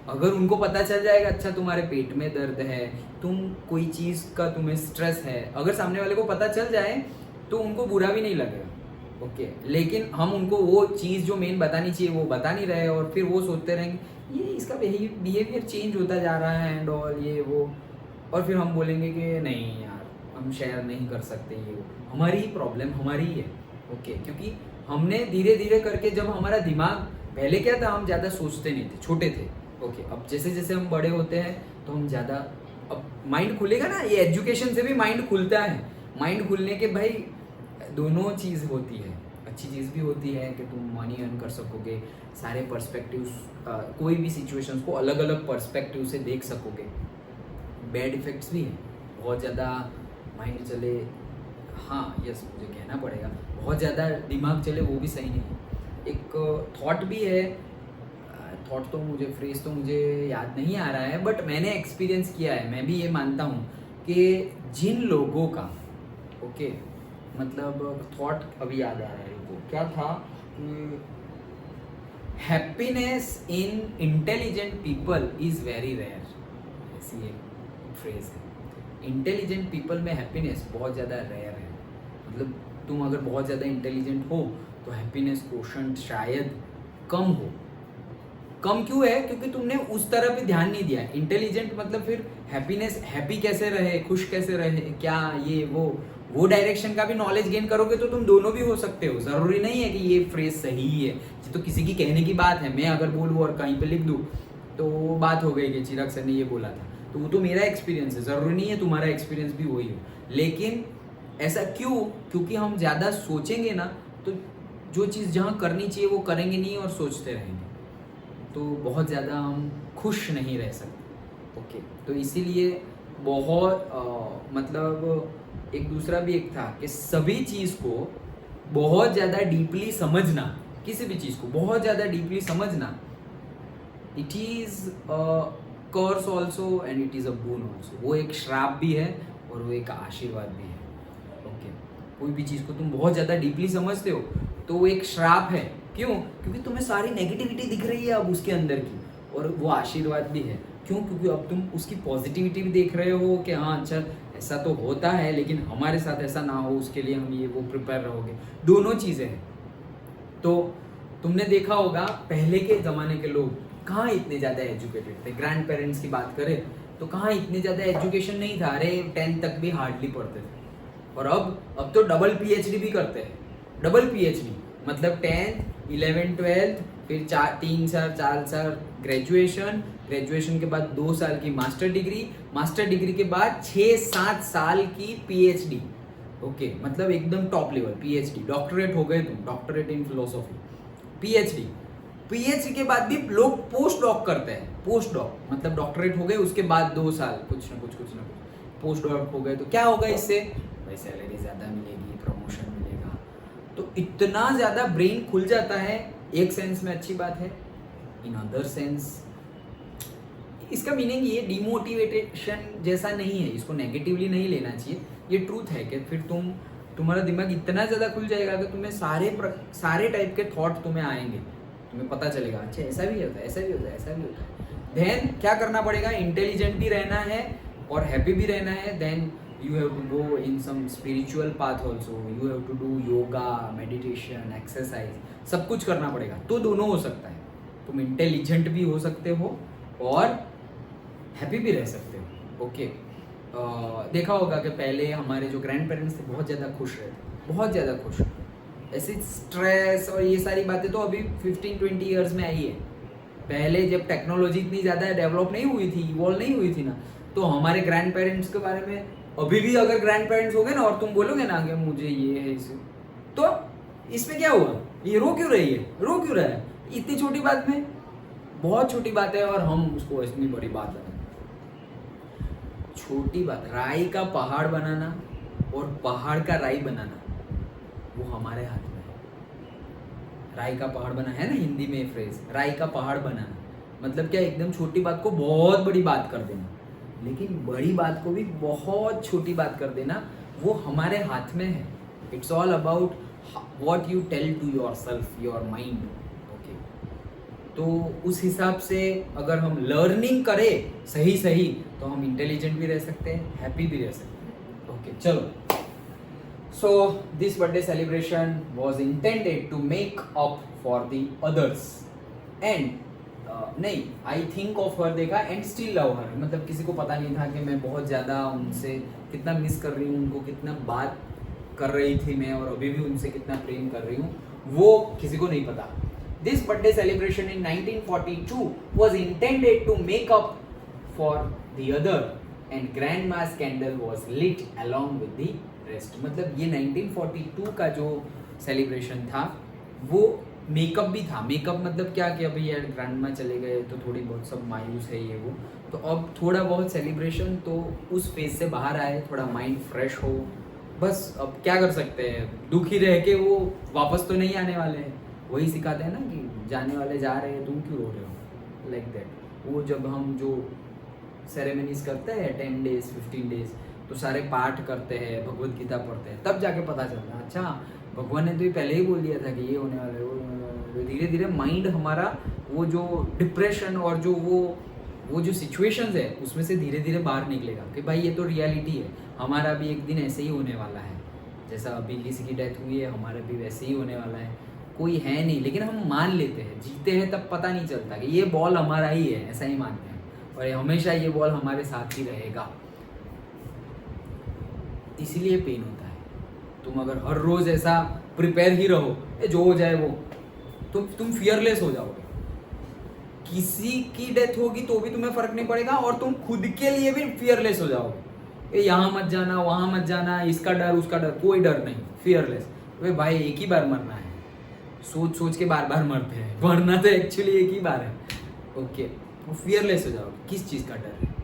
अगर उनको पता चल जाएगा, अच्छा तुम्हारे पेट में दर्द है, तुम कोई चीज़ का तुम्हें स्ट्रेस है, अगर सामने वाले को पता चल जाए तो उनको बुरा भी नहीं लगेगा। ओके, लेकिन हम उनको वो चीज़ जो मेन बतानी चाहिए वो बता नहीं रहे, और फिर वो सोचते रहेंगे ये इसका बिहेवियर चेंज होता जा रहा है एंड ऑल, ये वो, और फिर हम बोलेंगे कि नहीं यार हम शेयर नहीं कर सकते, ये वो, हमारी ही प्रॉब्लम, हमारी ही है। ओके, क्योंकि हमने धीरे धीरे करके, जब हमारा दिमाग, पहले क्या था, हम ज़्यादा सोचते नहीं थे, छोटे थे। ओके, अब जैसे जैसे हम बड़े होते हैं तो हम ज़्यादा, अब माइंड खुलेगा ना, ये एजुकेशन से भी माइंड खुलता है। माइंड खुलने के भाई दोनों चीज़ होती है, अच्छी चीज़ भी होती है कि तुम मनी अर्न कर सकोगे, सारे पर्सपेक्टिव्स, कोई भी सिचुएशंस को अलग अलग पर्सपेक्टिव से देख सकोगे। बैड इफेक्ट्स भी हैं, बहुत ज़्यादा माइंड चले, हाँ यस मुझे कहना पड़ेगा, बहुत ज़्यादा दिमाग चले वो भी सही नहीं है। एक थॉट भी है, थॉट तो मुझे, फ्रेज तो मुझे याद नहीं आ रहा है, बट मैंने एक्सपीरियंस किया है, मैं भी ये मानता हूँ कि जिन लोगों का, ओके, मतलब थॉट अभी याद आ रहा है वो क्या था कि happiness in intelligent people is very rare, ऐसी एक फ्रेज है। इंटेलिजेंट पीपल में हैप्पीनेस बहुत ज़्यादा रेयर है, मतलब तुम अगर बहुत ज़्यादा इंटेलिजेंट हो तो हैप्पीनेस कोशंट शायद कम हो। कम क्यों है? क्योंकि तुमने उस तरफ भी ध्यान नहीं दिया। इंटेलिजेंट मतलब फिर हैप्पीनेस, हैप्पी कैसे रहे, खुश कैसे रहे, क्या ये वो डायरेक्शन का भी नॉलेज गेन करोगे तो तुम दोनों भी हो सकते हो। ज़रूरी नहीं है कि ये फ्रेज सही है, ये तो किसी की कहने की बात है। मैं अगर बोलूँ और कहीं पे लिख दूँ तो वो बात हो गई कि चिराग सर ने ये बोला था, तो वो तो मेरा एक्सपीरियंस है, ज़रूरी नहीं है तुम्हारा एक्सपीरियंस भी वही हो। लेकिन ऐसा क्यों? क्योंकि हम ज़्यादा सोचेंगे ना तो जो चीज़ जहाँ करनी चाहिए वो करेंगे नहीं और सोचते रहेंगे, तो बहुत ज़्यादा हम खुश नहीं रह सकते। ओके, तो इसीलिए बहुत मतलब एक दूसरा भी एक था कि सभी चीज़ को बहुत ज़्यादा डीपली समझना, किसी भी चीज़ को बहुत ज़्यादा डीपली समझना, it is curse also and it is a boon also. वो एक श्राप भी है और वो एक आशीर्वाद भी है। ओके, कोई भी चीज़ को तुम बहुत ज़्यादा डीपली समझते हो तो वो एक श्राप है। क्यों? क्योंकि तुम्हें सारी नेगेटिविटी दिख रही है अब उसके अंदर की, और वो आशीर्वाद भी है। क्यों? क्योंकि अब तुम उसकी पॉजिटिविटी भी देख रहे हो कि हाँ अच्छा ऐसा तो होता है, लेकिन हमारे साथ ऐसा ना हो उसके लिए हम ये वो प्रिपेयर रहोगे। दोनों चीज़ें हैं। तो तुमने देखा होगा पहले के ज़माने के लोग कहाँ इतने ज़्यादा एजुकेटेड थे। ग्रैंड पेरेंट्स की बात करें तो कहाँ इतने ज़्यादा एजुकेशन नहीं था। अरे 10th तक भी हार्डली पढ़ते थे, और अब तो डबल PhD भी करते हैं। डबल PhD मतलब 10th 11th 12th फिर 4 साल ग्रेजुएशन, ग्रेजुएशन के बाद 2 साल की मास्टर डिग्री, मास्टर डिग्री के बाद 6-7 साल की PhD। ओके, मतलब एकदम टॉप लेवल PhD। डॉक्टरेट हो गए तुम, डॉक्टरेट इन फिलोसॉफी, PhD के बाद भी लोग पोस्ट डॉक करते हैं। पोस्ट डॉक मतलब डॉक्टरेट हो गए उसके बाद 2 साल कुछ ना कुछ पोस्ट डॉक हो गए, तो क्या होगा इससे? भाई सैलरी ज़्यादा मिलेगी, प्रमोशन मिलेगा। तो इतना ज़्यादा ब्रेन खुल जाता है। एक सेंस में अच्छी बात है, इन अदर सेंस इसका मीनिंग ये डिमोटिवेशन जैसा नहीं है, इसको नेगेटिवली नहीं लेना चाहिए। ये ट्रूथ है कि फिर तुम्हारा दिमाग इतना ज़्यादा खुल जाएगा कि तुम्हें सारे टाइप के थॉट तुम्हें आएंगे, तुम्हें पता चलेगा अच्छा ऐसा भी होता है, ऐसा भी होता है, ऐसा भी होता है। देन क्या करना पड़ेगा? इंटेलिजेंट भी रहना है और हैप्पी भी रहना है। Then you have to go in some spiritual path also, you have to do yoga, meditation, exercise, सब कुछ करना पड़ेगा। तो दोनों हो सकता है, तुम इंटेलिजेंट भी हो सकते हो और हैप्पी भी रह सकते हो। ओके, देखा होगा कि पहले हमारे जो ग्रैंड पेरेंट्स थे बहुत ज़्यादा खुश रहते, बहुत ज़्यादा खुश। ऐसे स्ट्रेस और ये सारी बातें तो अभी 15-20 ईयर्स में आई है। पहले जब टेक्नोलॉजी इतनी ज़्यादा डेवलप नहीं हुई थी, इवॉल्व नहीं हुई थी ना, तो हमारे ग्रैंड पेरेंट्स के बारे में अभी भी अगर ग्रैंड पेरेंट्स हो गए ना और तुम बोलोगे ना कि मुझे ये है इसे, तो इसमें क्या हुआ? ये रो क्यों रही है, रो क्यों रहा है इतनी छोटी बात में? बहुत छोटी बात है और हम उसको इतनी बड़ी बात बनाते। छोटी बात, राई का पहाड़ बनाना और पहाड़ का राई बनाना वो हमारे हाथ में है। राई का पहाड़ बना है ना हिंदी में फ्रेज, राई का पहाड़ बनाना मतलब क्या? एकदम छोटी बात को बहुत बड़ी बात कर देना, लेकिन बड़ी बात को भी बहुत छोटी बात कर देना वो हमारे हाथ में है। It's all about what you tell to yourself, your mind. Okay, तो उस हिसाब से अगर हम लर्निंग करें सही तो हम इंटेलिजेंट भी रह सकते हैं, हैप्पी भी रह सकते हैं। ओके, चलो। So this birthday celebration was intended to make up for the others and नहीं, आई थिंक ऑफ हर देखा एंड स्टिल लव हर, मतलब किसी को पता नहीं था कि मैं बहुत ज़्यादा उनसे कितना मिस कर रही हूँ, उनको कितना बात कर रही थी मैं और अभी भी उनसे कितना प्रेम कर रही हूँ, वो किसी को नहीं पता। This birthday celebration in 1942 was intended to make up for the other and grandma's candle was lit along with the rest। मतलब ये 1942 का जो सेलिब्रेशन था वो मेकअप भी था। मेकअप मतलब क्या कि अभी यार ग्रैंडमा चले गए तो थोड़ी बहुत सब मायूस है ये वो, तो अब थोड़ा बहुत सेलिब्रेशन तो उस फेज से बाहर आए, थोड़ा माइंड फ्रेश हो, बस अब क्या कर सकते हैं। दुखी रह के वो वापस तो नहीं आने वाले हैं, वही सिखाते हैं ना कि जाने वाले जा रहे हैं तुम क्यों रो रहे हो, लाइक दैट। वो जब हम जो सेरेमनीज करते हैं 10 days 15 days तो सारे पाठ करते हैं, भगवत गीता पढ़ते हैं, तब जाके पता चलता है अच्छा भगवान ने तो ये पहले ही बोल दिया था कि ये होने वाला है, वो होने वाला है। धीरे धीरे माइंड हमारा वो जो डिप्रेशन और जो वो जो सिचुएशंस है उसमें से धीरे धीरे बाहर निकलेगा कि भाई ये तो रियलिटी है, हमारा भी एक दिन ऐसे ही होने वाला है, जैसा अभी किसी की डेथ हुई है हमारा भी वैसे ही होने वाला है। कोई है नहीं, लेकिन हम मान लेते हैं, जीते हैं तब पता नहीं चलता कि ये बॉल हमारा ही है, ऐसा ही मानते हैं और हमेशा ये बॉल हमारे साथ ही रहेगा, इसीलिए पेन होता है। तुम अगर हर रोज ऐसा प्रिपेयर ही रहो जो हो जाए वो, तो तुम फियरलेस हो जाओगे। किसी की डेथ होगी तो भी तुम्हें फर्क नहीं पड़ेगा और तुम खुद के लिए भी फियरलेस हो जाओगे। यहाँ मत जाना, वहाँ मत जाना, इसका डर उसका डर, कोई डर नहीं, फियरलेस। वे भाई एक ही बार मरना है, सोच सोच के बार बार मरते हैं, मरना तो एक्चुअली एक ही बार है। ओके, वो फियरलेस हो जाओगे, किस चीज़ का डर है।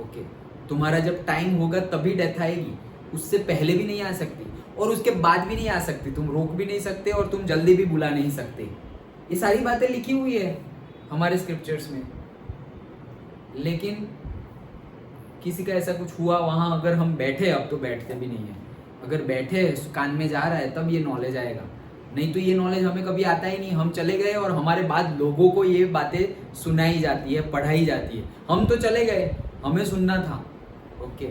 ओके, तुम्हारा जब टाइम होगा तभी डेथ आएगी, उससे पहले भी नहीं आ सकती और उसके बाद भी नहीं आ सकती। तुम रोक भी नहीं सकते और तुम जल्दी भी बुला नहीं सकते। ये सारी बातें लिखी हुई है हमारे स्क्रिप्चर्स में। लेकिन किसी का ऐसा कुछ हुआ वहां, अगर हम बैठे, अब तो बैठते भी नहीं है, अगर बैठे कान में जा रहा है तब ये नॉलेज आएगा, नहीं तो ये नॉलेज हमें कभी आता ही नहीं। हम चले गए और हमारे बाद लोगों को ये बातें सुनाई जाती है, पढ़ाई जाती है। हम तो चले गए, हमें सुनना था। ओके,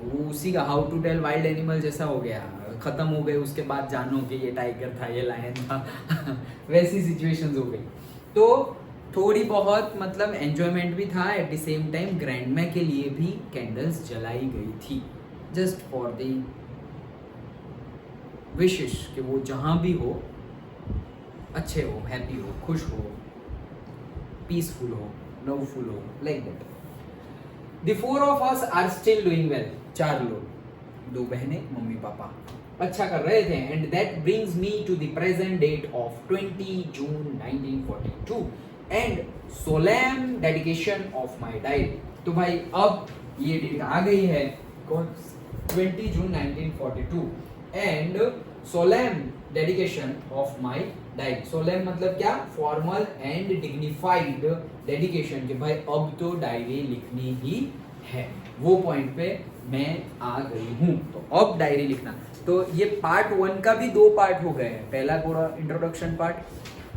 वो उसी का how to tell wild animal जैसा हो गया, खत्म हो गए, उसके बाद जानो कि ये टाइगर था, ये लायन था वैसी सिचुएशंस हो गई। तो थोड़ी बहुत मतलब एंजॉयमेंट भी था, at the same time grandma के लिए भी कैंडल्स जलाई गई थी, जस्ट फॉर द विशेष कि वो जहाँ भी हो अच्छे हो, हैप्पी हो, खुश हो, पीसफुल हो, लवफुल हो, like that. The four of us are still doing well. 4 लोग, 2 बहनें, मम्मी पापा अच्छा कर रहे थे। And that brings me to the present date of 20 June 1942 and solemn dedication of my diary. तो भाई अब ये डेट आ गई है, 20 जून 1942 and solemn dedication of my diary. Solemn मतलब क्या? फॉर्मल एंड डिग्निफाइड डेडिकेशन के भाई अब तो डायरी लिखनी ही है, वो पॉइंट पे मैं आ गई हूँ, तो अब डायरी लिखना। तो ये पार्ट 1 का भी 2 पार्ट हो गए हैं। पहला पूरा इंट्रोडक्शन पार्ट,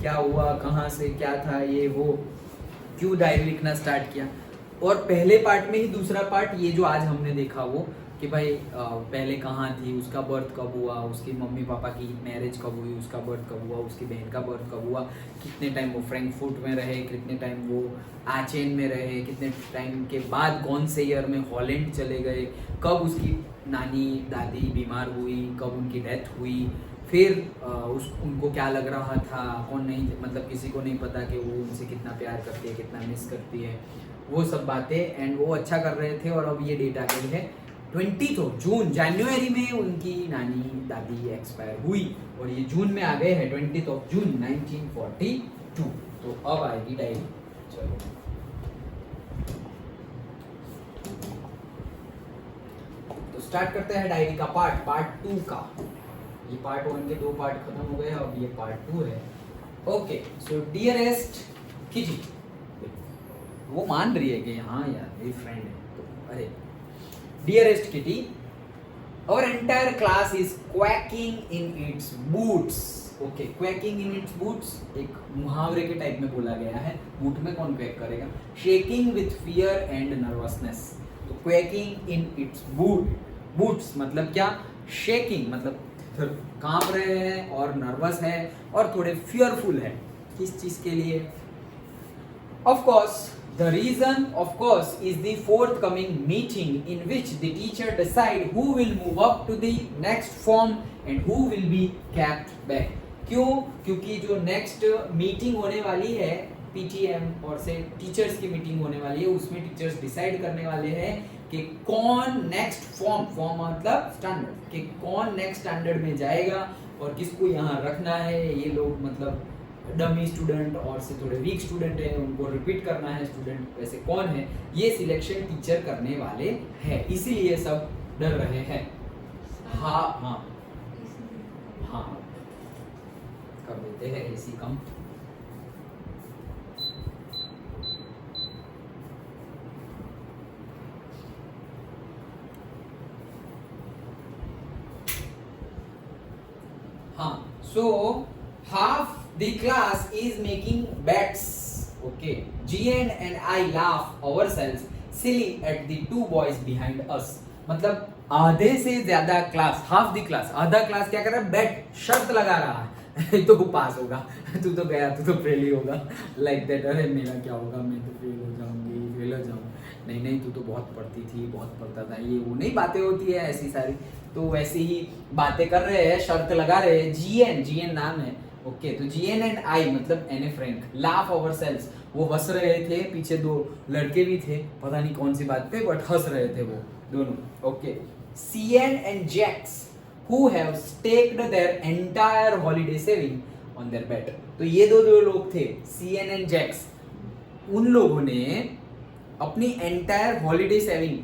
क्या हुआ, कहाँ से क्या था, ये वो, क्यों डायरी लिखना स्टार्ट किया, और पहले पार्ट में ही दूसरा पार्ट ये जो आज हमने देखा वो कि भाई पहले कहाँ थी, उसका बर्थ कब हुआ, उसकी मम्मी पापा की मैरिज कब हुई, उसका बर्थ कब हुआ, उसकी बहन का बर्थ कब हुआ, कितने टाइम वो फ्रैंकफर्ट में रहे, कितने टाइम वो आचेन में रहे, कितने टाइम के बाद कौन से ईयर में हॉलैंड चले गए, कब उसकी नानी दादी बीमार हुई, कब उनकी डेथ हुई, फिर उनको क्या लग रहा था, कौन नहीं, मतलब किसी को नहीं पता कि वो उनसे कितना प्यार करती है, कितना मिस करती है, वो सब बातें। एंड वो अच्छा कर रहे थे और अब ये डेट आ गई है 20 जून, जनवरी में उनकी नानी दादी एक्सपायर हुई और ये जून में आ गए हैं 20 जून 1942। तो अब आएगी डायरी। चलो तो स्टार्ट करते हैं डायरी का पार्ट 2 का। ये पार्ट 1 के 2 पार्ट खत्म हो गए, अब ये पार्ट 2 है। ओके, सो डियरेस्ट किजी, वो मान रही है कि हाँ यार मेरी फ्रेंड है, तो अरे Dearest Kitty, our entire class is quacking in its boots. Okay, quacking in its boots एक मुहावरे के टाइप में बोला गया है। बूट में कौन क्वैक करेगा? Shaking with fear and nervousness. तो quacking in its boots मतलब क्या? Shaking मतलब कांप रहे हैं और नर्वस है और थोड़े fearful है। किस चीज के लिए? Of course, the reason, of course, is the forthcoming meeting in which the teacher decide who will move up to the next form and who will be kept back. क्यों? क्योंकि जो नेक्स्ट मीटिंग होने वाली है PTM और से teachers की meeting होने वाली है, उसमें टीचर्स डिसाइड करने वाले हैं कि कौन नेक्स्ट फॉर्म मतलब स्टैंडर्ड, कि कौन नेक्स्ट स्टैंडर्ड में जाएगा और किसको यहाँ रखना है। ये लोग मतलब डमी स्टूडेंट और से थोड़े वीक स्टूडेंट हैं, उनको रिपीट करना है स्टूडेंट वैसे कौन है, ये सिलेक्शन टीचर करने वाले हैं, इसीलिए सब डर रहे हैं। हाँ हाँ हाँ, कर देते हैं एसी कम। हाँ, so half the class is making bets. Okay, GN and I laugh ourselves silly at the 2 boys behind us. मतलब आधे से ज्यादा क्लास, हाफ द क्लास, आधा क्लास क्या कर रहा है? बेट, शर्त लगा रहा है तो वो पास होगा, तू तो गया, तू तो फेल ही होगा, लाइक दैट। अरे मेरा क्या होगा, मैं तो फेल हो जाऊंगी, फेल हो जाऊंगा, नहीं तू तो बहुत पढ़ती थी, बहुत पढ़ता था, ये वो नहीं बातें होती है ऐसी सारी। तो वैसे ही बातें कर रहे हैं, शर्त लगा रहे हैं। जीएन नाम है। ओके, तो जीएन एंड आई मतलब Anne Frank, laugh ourselves, वो हंस रहे थे, पीछे 2 लड़के भी थे, पता नहीं कौन सी बात पे, बट हंस रहे थे वो दोनों। Okay, CN and Jacques who have staked their entire holiday saving on their bet. तो ये दो लोग थे, सीएन एंड जैक्स, उन लोगों ने अपनी entire holiday saving,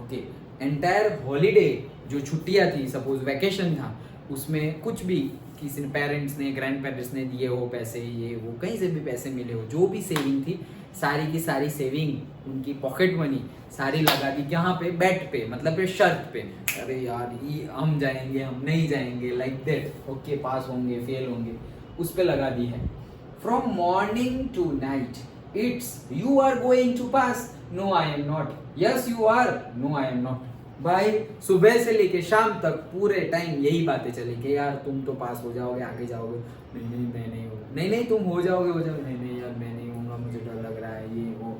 okay, entire holiday जो छुट्टियां थी, सपोज वैकेशन था, उसमें कुछ भी किसी ने, पेरेंट्स ने, ग्रैंड पेरेंट्स ने दिए हो पैसे, ये वो कहीं से भी पैसे मिले हो, जो भी सेविंग थी सारी की सारी सेविंग, उनकी पॉकेट मनी सारी लगा दी कहाँ पे, बेट पे, मतलब पे शर्त पे, अरे यार ये हम जाएंगे, हम नहीं जाएंगे, लाइक दैट, ओके पास होंगे फेल होंगे, उस पे लगा दी है. From morning to night it's you are going to pass, no I am not, yes you are, no I am not. भाई सुबह से लेके शाम तक पूरे टाइम यही बातें चली कि यार तुम तो पास हो जाओगे, आगे जाओगे, नहीं नहीं मैं नहीं हूँ, नहीं नहीं तुम हो जाओगे, नहीं नहीं यार मैं नहीं हूँगा, मुझे डर लग रहा है, ये वो,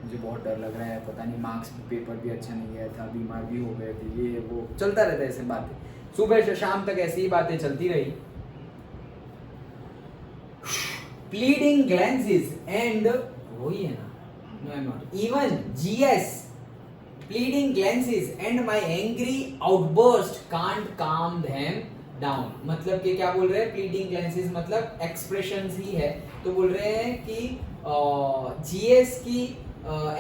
मुझे बहुत डर लग रहा है, पता नहीं मार्क्स पेपर भी अच्छा नहीं गया था, बीमार भी हो गए थे, ये वो चलता रहता है ऐसे बातें, सुबह से शाम तक ऐसी ही बातें चलती रही. प्लीडिंग ग्लैंसेस एंड वही है ना, no I am not, even GS, pleading glances and my angry outburst can't calm them down. मतलब कि क्या बोल रहे हैं, pleading glances मतलब expressions ही है, तो बोल रहे हैं कि जीएस की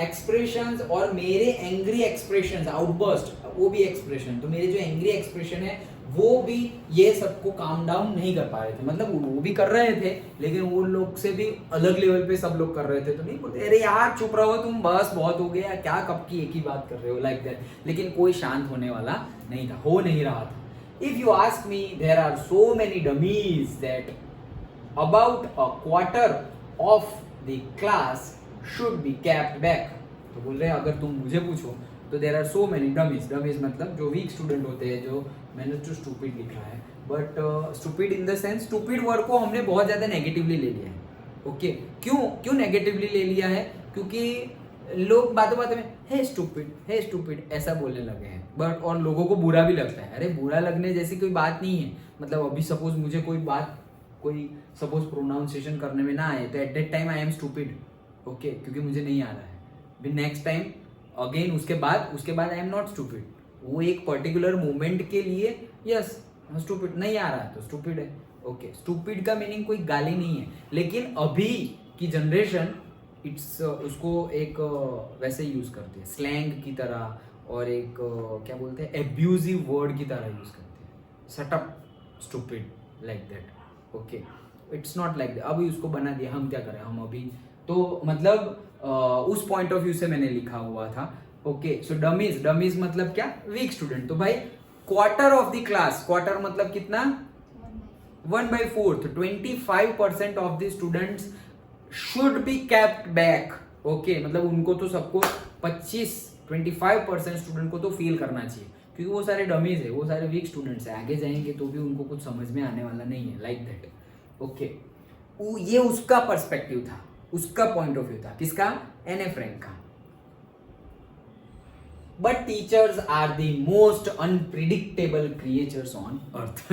एक्सप्रेशंस और मेरे एंग्री एक्सप्रेशंस, आउटबर्स्ट वो भी एक्सप्रेशन, तो मेरे जो एंग्री एक्सप्रेशन है वो भी ये सबको काम डाउन नहीं कर पा रहे थे. मतलब वो भी कर रहे थे लेकिन वो लोग से भी अलग लेवल पे सब लोग कर रहे थे, तो नहीं बोलते अरे यार चुप रहो तुम, बस बहुत हो गया, क्या कब की एक ही बात कर रहे हो, लाइक दैट. लेकिन कोई शांत होने वाला नहीं था, हो नहीं रहा था. If you ask me there are so many dummies that about a quarter of the class should be kept back. तो बोल रहे हैं अगर तुम मुझे पूछो तो there are so many dummies, dummies मतलब जो वीक स्टूडेंट होते हैं, जो मैंने तो स्टूपिड लिखा है, but stupid in the sense, stupid word को हमने बहुत ज़्यादा नेगेटिवली ले लिया है. ओके क्यों नेगेटिवली ले लिया है, क्योंकि लोग बातों बातों में हे स्टूपिड ऐसा बोलने लगे हैं, बट और लोगों को बुरा भी लगता है. अरे बुरा लगने जैसी कोई बात नहीं है. मतलब अभी सपोज मुझे कोई सपोज प्रोनाउंसिएशन करने में ना आए तो at that time I am stupid, okay, क्योंकि मुझे नहीं आ रहा है. फिर नेक्स्ट टाइम अगेन उसके बाद आई एम नॉट स्टूपिड. वो एक पर्टिकुलर मोमेंट के लिए यस स्टूपिड नहीं आ रहा है तो स्टूपिड है. ओके स्टूपिड का मीनिंग कोई गाली नहीं है, लेकिन अभी की जनरेशन इट्स उसको एक वैसे यूज करती है स्लैंग की तरह, और एक क्या बोलते हैं एब्यूजिव वर्ड की तरह यूज करते हैं, shut up stupid, like that. Okay it's not like that. अभी उसको बना दिया, हम क्या करें, हम अभी तो मतलब उस पॉइंट ऑफ व्यू से मैंने लिखा हुआ था. ओके सो डमीज मतलब क्या, वीक स्टूडेंट. तो भाई quarter of the class, quarter मतलब कितना, 1/4, 25% of the students should be kept back. Okay मतलब उनको तो सबको 25% स्टूडेंट को तो फील करना चाहिए, क्योंकि वो सारे डमीज है, वो सारे वीक स्टूडेंट्स है, आगे जाएंगे तो भी उनको कुछ समझ में आने वाला नहीं है, लाइक दैट. ओके ये उसका पर्सपेक्टिव था, उसका पॉइंट ऑफ व्यू था, किसका, एने फ्रैंक का. But teachers are the most unpredictable creatures on earth.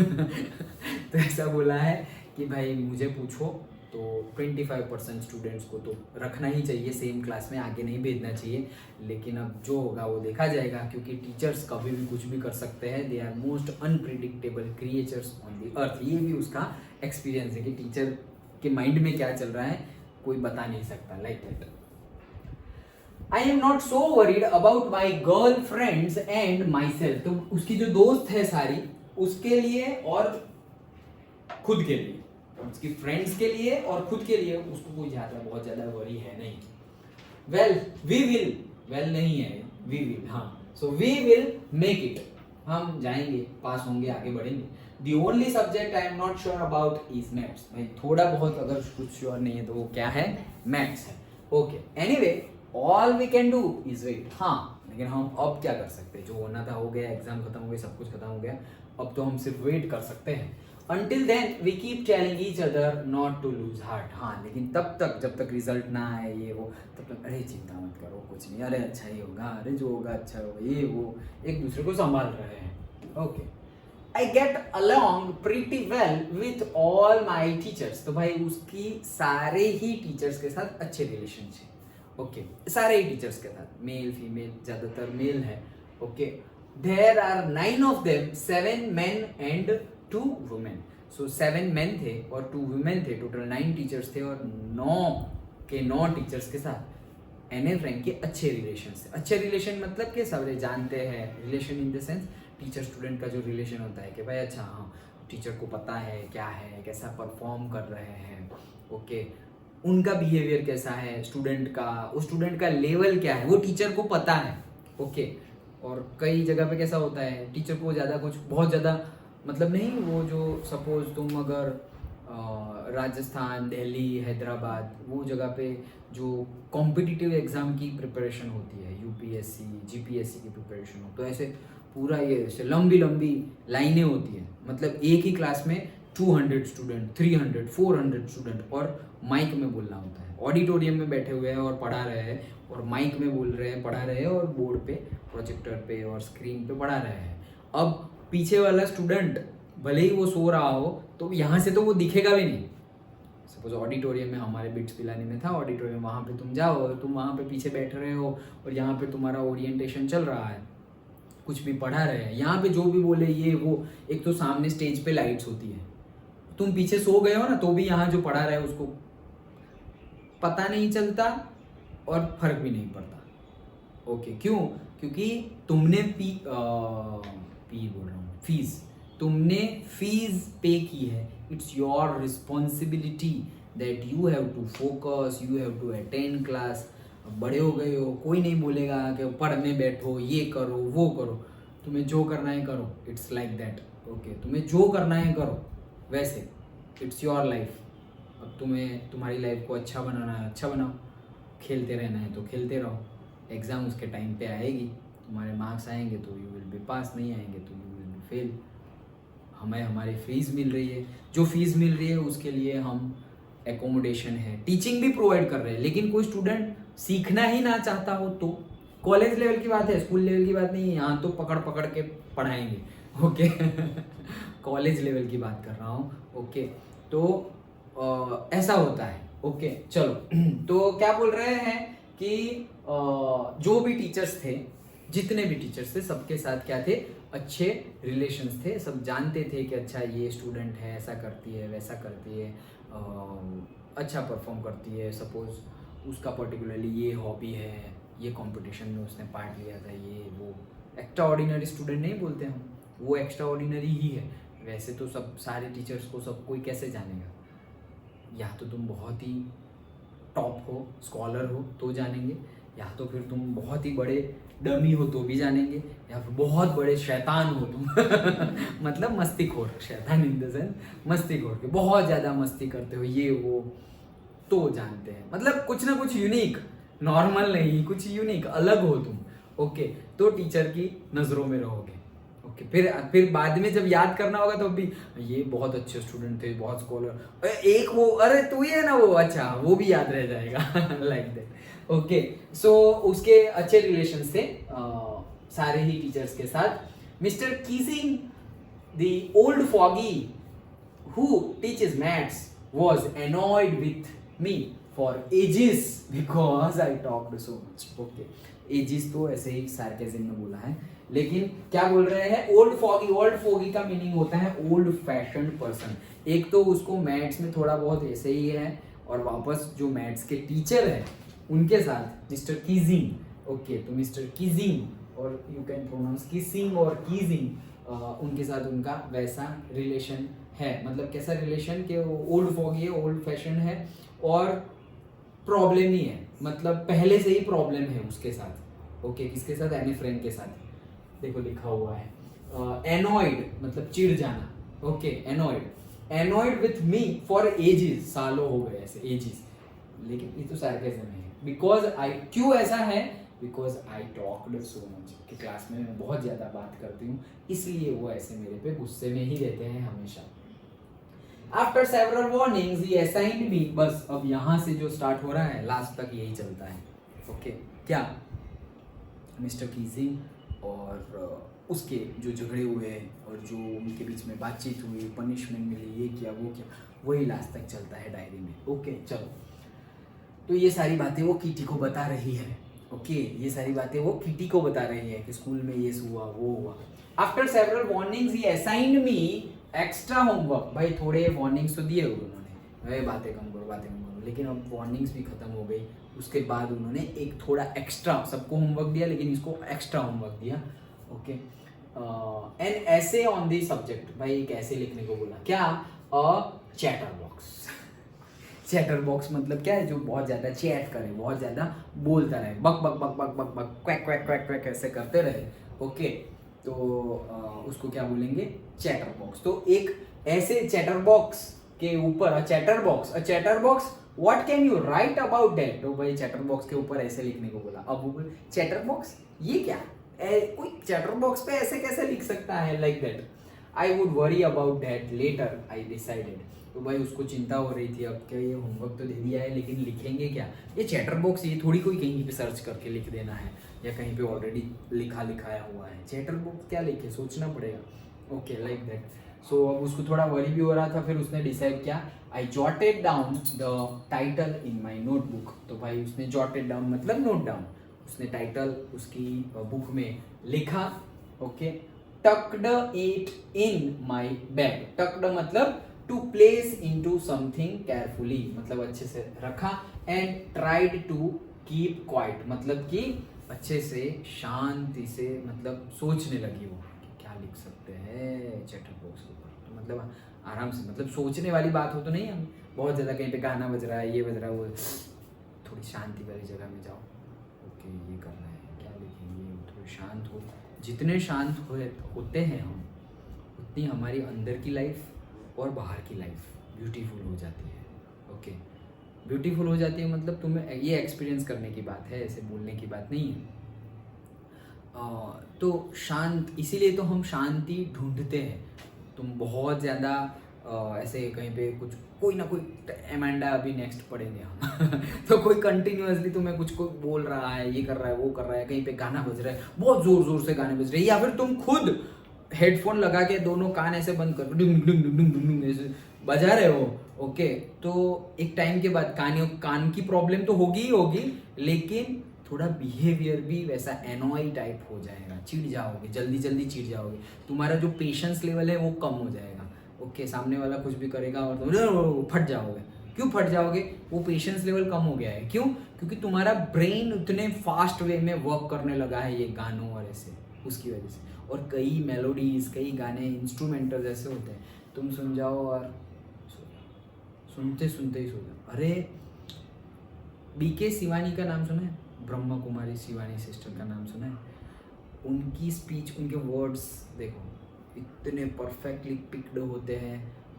तो ऐसा बोला है कि भाई मुझे पूछो तो 25% स्टूडेंट्स को तो रखना ही चाहिए सेम क्लास में, आगे नहीं भेजना चाहिए, लेकिन अब जो होगा वो देखा जाएगा, क्योंकि टीचर्स कभी भी कुछ भी कर सकते हैं. They are most unpredictable creatures on the earth. ये भी उसका एक्सपीरियंस है कि टीचर के माइंड में क्या चल रहा है कोई बता नहीं सकता, like that. I am not so worried about my girlfriends and myself. तो उसकी जो दोस्त है सारी, उसके लिए और खुद के लिए, उसकी फ्रेंड्स के लिए और खुद के लिए उसको कोई बहुत ज्यादा वरी है नहीं. वेल नहीं है, वी विल, हाँ. So we will make it, हम जाएंगे, पास होंगे, आगे बढ़ेंगे. The only subject I am not sure about is maths. भाई थोड़ा बहुत अगर कुछ श्योर नहीं है तो वो क्या है, मैथ्स है. Okay anyway all we can do is wait. हाँ लेकिन हम अब क्या कर सकते हैं, जो होना था हो गया, एग्जाम खत्म हो गए, सब कुछ खत्म हो गया, अब तो हम सिर्फ वेट कर सकते हैं. Until then we keep telling each other not to lose heart. हाँ लेकिन तब तक जब तक रिजल्ट ना आए ये वो, तब तक अरे चिंता मत करो, कुछ नहीं, अरे अच्छा ही होगा, अरे जो होगा अच्छा होगा, ये वो एक दूसरे को संभाल रहे हैं. Okay I get along pretty well with all my teachers. तो भाई उसकी सारे ही टीचर्स के साथ अच्छे रिलेशन है. ओके सारे ही टीचर्स के साथ, मेल फीमेल, ज्यादातर मेल है. Okay there are 9 of them, 7 men and 2 women. So 7 men थे और 2 women थे, टोटल 9 टीचर्स थे, और 9 टीचर्स के साथ एने फ्रैंक के अच्छे रिलेशन से। अच्छे रिलेशन मतलब कि सब जानते हैं, relation in the sense teacher student का जो रिलेशन होता है कि भाई अच्छा हाँ टीचर को पता है क्या है, कैसा परफॉर्म कर रहे हैं, ओके उनका बिहेवियर कैसा है स्टूडेंट का, उस स्टूडेंट का लेवल क्या है वो टीचर को पता है, ओके। और कई जगह पे कैसा होता है टीचर को ज़्यादा कुछ बहुत ज़्यादा मतलब नहीं, वो जो सपोज तुम अगर राजस्थान, दिल्ली, हैदराबाद वो जगह पे जो कॉम्पिटिटिव एग्ज़ाम की प्रिपरेशन होती है, यूपीएससी जीपीएससी की प्रिपरेशन हो, तो ऐसे पूरा ये ऐसे लंबी लंबी लाइनें होती हैं, मतलब एक ही क्लास में 200 स्टूडेंट, 300, 400 स्टूडेंट, और माइक में बोलना होता है। ऑडिटोरियम में बैठे हुए हैं और पढ़ा रहे हैं, और माइक में बोल रहे हैं, पढ़ा रहे हैं, और बोर्ड पे प्रोजेक्टर पे और स्क्रीन पे पढ़ा रहे हैं। अब पीछे वाला स्टूडेंट भले ही वो सो रहा हो तो यहाँ से तो वो दिखेगा भी नहीं। सपोज ऑडिटोरियम में हमारे बिट्स पिलाने में था ऑडिटोरियम, वहाँ पे तुम जाओ, तुम वहाँ पे पीछे बैठ रहे हो और यहाँ पे तुम्हारा ओरिएंटेशन चल रहा है, कुछ भी पढ़ा रहे हैं, यहाँ पे जो भी बोले ये वो, एक तो सामने स्टेज पे लाइट्स होती है, तुम पीछे सो गए हो ना तो भी यहाँ जो पढ़ा रहा है उसको पता नहीं चलता और फर्क भी नहीं पड़ता, ओके। क्यों? क्योंकि तुमने बोल रहा हूँ फीस, तुमने फीस पे की है। It's your responsibility that you have to focus, you have to attend class. बड़े हो गए हो, कोई नहीं बोलेगा कि पढ़ने बैठो, ये करो वो करो, तुम्हें जो करना है करो, इट्स लाइक दैट, ओके। तुम्हें जो करना है करो, वैसे इट्स योर लाइफ। अब तुम्हें तुम्हारी लाइफ को अच्छा बनाना है, अच्छा बनाओ, खेलते रहना है तो खेलते रहो, एग्ज़ाम उसके टाइम पे आएगी, तुम्हारे मार्क्स आएंगे तो यू विल बी पास, नहीं आएंगे तो यू विल बी फेल। हमें हमारी फीस मिल रही है, जो फीस मिल रही है उसके लिए हम एकोमोडेशन है, टीचिंग भी प्रोवाइड कर रहे हैं, लेकिन कोई स्टूडेंट सीखना ही ना चाहता हो तो, कॉलेज लेवल की बात है, स्कूल लेवल की बात नहीं है, यहाँ तो पकड़ पकड़ के पढ़ाएंगे, ओके। कॉलेज लेवल की बात कर रहा हूँ, ओके। तो ऐसा होता है, ओके। चलो तो क्या बोल रहे हैं कि जो भी टीचर्स थे, जितने भी टीचर्स थे, सबके साथ क्या थे, अच्छे रिलेशंस थे, सब जानते थे कि अच्छा ये स्टूडेंट है, ऐसा करती है, वैसा करती है, अच्छा परफॉर्म करती है, सपोज उसका पर्टिकुलरली ये हॉबी है, ये कंपटीशन में उसने पार्ट लिया था, ये वो। एक्स्ट्रा ऑर्डिनरी स्टूडेंट नहीं बोलते हम, वो एक्स्ट्रा ऑर्डिनरी ही है। वैसे तो सब सारे टीचर्स को सब कोई कैसे जानेगा, या तो तुम बहुत ही टॉप हो, स्कॉलर हो तो जानेंगे, या तो फिर तुम बहुत ही बड़े डमी हो तो भी जानेंगे, या फिर बहुत बड़े शैतान हो तुम मतलब मस्तीखोर, शैतान इन द सेंस मस्तीखोर के, बहुत ज़्यादा मस्ती करते हो ये वो तो जानते हैं, मतलब कुछ ना कुछ यूनिक, नॉर्मल नहीं, कुछ यूनिक अलग हो तुम, ओके, तो टीचर की नज़रों में रहोगे, ओके। फिर बाद में जब याद करना होगा तो भी ये बहुत अच्छे स्टूडेंट थे, बहुत स्कॉलर, एक वो अरे तू ही है ना वो, अच्छा वो भी याद रह जाएगा लाइक दैट, ओके। सो उसके अच्छे रिलेशन थे सारे ही टीचर्स के साथ। Mister Keesing the old foggy who teaches maths was annoyed with me for ages because I talked so much, okay। ages तो ऐसे ही sarcasm में बोला है, लेकिन क्या बोल रहे हैं, ओल्ड फॉगी का मीनिंग होता है ओल्ड फैशन पर्सन। एक तो उसको मैथ्स में थोड़ा बहुत ऐसे ही है, और वापस जो मैथ्स के टीचर है उनके साथ मिस्टर कीजिंग, ओके, तो मिस्टर कीजिंग और यू कैन प्रोनाउंस किसिंग और कीजिंग, उनके साथ उनका वैसा रिलेशन है। मतलब कैसा रिलेशन कि वो ओल्ड फॉगी है, ओल्ड फैशन है, और प्रॉब्लम ही है, मतलब पहले से ही प्रॉब्लम है उसके साथ, ओके। किसके साथ? एनी फ्रेंड के साथ। देखो लिखा हुआ है एनॉयड मतलब चिढ़ जाना, okay, annoyed with me for ages, सालों हो गए ऐसे, एजेस, लेकिन ये तो सार्केज्म है। बिकॉज आई, क्यों ऐसा है, because I talked so much, कि क्लास में मैं बहुत ज़्यादा बात करती हूँ, इसलिए वो ऐसे मेरे पे गुस्से में ही रहते हैं हमेशा। आफ्टर सेवरल वार्निंग्स ही असाइन्ड मी, बस अब यहाँ से जो स्टार्ट हो रहा है लास्ट तक यही चलता है, ओके। क्या? मिस्टर कीजिंग और उसके जो झगड़े हुए और जो उनके बीच में बातचीत हुई, पनिशमेंट मिली, ये किया वो किया, वही लास्ट तक चलता है डायरी में, ओके। चलो, तो ये सारी बातें वो किटी को बता रही है, ओके, ये सारी बातें वो किटी को बता रही है कि स्कूल में ये हुआ वो हुआ। आफ्टर सेवरल वार्निंग्स ही असाइन्ड मी एक्स्ट्रा होमवर्क, भाई थोड़े वार्निंग्स तो दिए उन्होंने, अरे बातें कम करो, बातें कम करो। लेकिन अब वार्निंग्स भी ख़त्म हो गई। उसके बाद उन्होंने एक थोड़ा एक्स्ट्रा, सबको होमवर्क दिया लेकिन इसको एक्स्ट्रा होमवर्क दिया। ओके, एन ऐसे ऑन दी सब्जेक्ट, भाई एक ऐसे लिखने को बोला। क्या? अ चैटर बॉक्स। चैटर बॉक्स मतलब क्या है? जो बहुत ज़्यादा चैट करे, बहुत ज़्यादा बोलता रहे, बक बक बक बक बक बक, क्वैक क्वैक क्वैक क्वैक ऐसे करते रहे। ओके, तो उसको क्या बोलेंगे? Chatter box. तो एक ऐसे चैटर बॉक्स के ऊपर chatter box what can you right about that? तो भाई चैटर बॉक्स के ऊपर ऐसे लिखने को बोला। अब वो चैटर बॉक्स ये क्या? कोई चैटर बॉक्स पे ऐसे कैसे लिख सकता है? Like that I would worry about that later I decided. तो भाई उसको चिंता हो रही थी, अब क्या ये होमवर्क तो दे दिया है लेकिन लिखेंगे क्या? ये चैटर बॉक्स ये थोड़ी कोई कहीं पे सर्च करके लिख देना है या कहीं पे ऑलरेडी लिखाया हुआ है। चैटर बॉक्स क्या लिखे, सोचना पड़ेगा। Okay, like that. सो अब उसको थोड़ा वरी भी हो रहा था। फिर उसने डिसाइड किया, I jotted down the title in my notebook. तो भाई उसने जॉटेड डाउन मतलब नोट डाउन, उसने टाइटल उसकी बुक में लिखा। Okay, tucked it in my bag. Tucked मतलब to place into something carefully, मतलब अच्छे से रखा। And tried to keep quiet, मतलब कि अच्छे से शांति से मतलब सोचने लगी वो कि क्या लिख सकते हैं चैटर बॉक्स के ऊपर। तो मतलब आराम से, मतलब सोचने वाली बात हो तो नहीं, हम बहुत ज़्यादा कहीं पे गाना बज रहा है, ये बज रहा है, वो थोड़ी शांति वाली जगह में जाओ। ओके, ये करना है, क्या लिखेंगे? थोड़ी शांत हो। जितने शांत होते हैं हम, उतनी हमारी अंदर की लाइफ और बाहर की लाइफ ब्यूटीफुल हो जाती है। ओके, ब्यूटीफुल हो जाती है मतलब तुम्हें ये एक्सपीरियंस करने की बात है, ऐसे बोलने की बात नहीं है। तो शांत, इसीलिए तो हम शांति ढूंढते हैं। तुम बहुत ज़्यादा ऐसे कहीं पे कुछ कोई ना कोई एमेंडा अभी नेक्स्ट पढ़ेंगे हम तो कोई कंटिन्यूअसली तुम्हें कुछ कोई बोल रहा है, ये कर रहा है, वो कर रहा है, कहीं पे गाना बज रहा है, बहुत जोर जोर से गाने बज रहे हैं, या फिर तुम खुद हेडफोन लगा के दोनों कान ऐसे बंद कर डुंग डुंग डुंग डुंग डुंग ऐसे बजा रहे हो। ओके, तो एक टाइम के बाद कान की प्रॉब्लम तो होगी ही होगी, लेकिन थोड़ा बिहेवियर भी वैसा एनॉय टाइप हो जाएगा, चिढ़ जाओगे, जल्दी जल्दी चिढ़ जाओगे, तुम्हारा जो पेशेंस लेवल है वो कम हो जाएगा। ओके, सामने वाला कुछ भी करेगा और तुम फट जाओगे। क्यों फट जाओगे? वो पेशेंस लेवल कम हो गया है। क्यों? क्योंकि तुम्हारा ब्रेन उतने फास्ट वे में वर्क करने लगा है ये गानों और ऐसे, उसकी वजह से। और कई मेलोडीज, कई गाने इंस्ट्रूमेंटल जैसे होते हैं, तुम सुन जाओ और सुनते सुनते ही सो जाओ। अरे बीके शिवानी का नाम सुना है? ब्रह्मा कुमारी शिवानी सिस्टर का नाम सुना है? उनकी स्पीच, उनके वर्ड्स देखो, इतने परफेक्टली पिक्ड होते हैं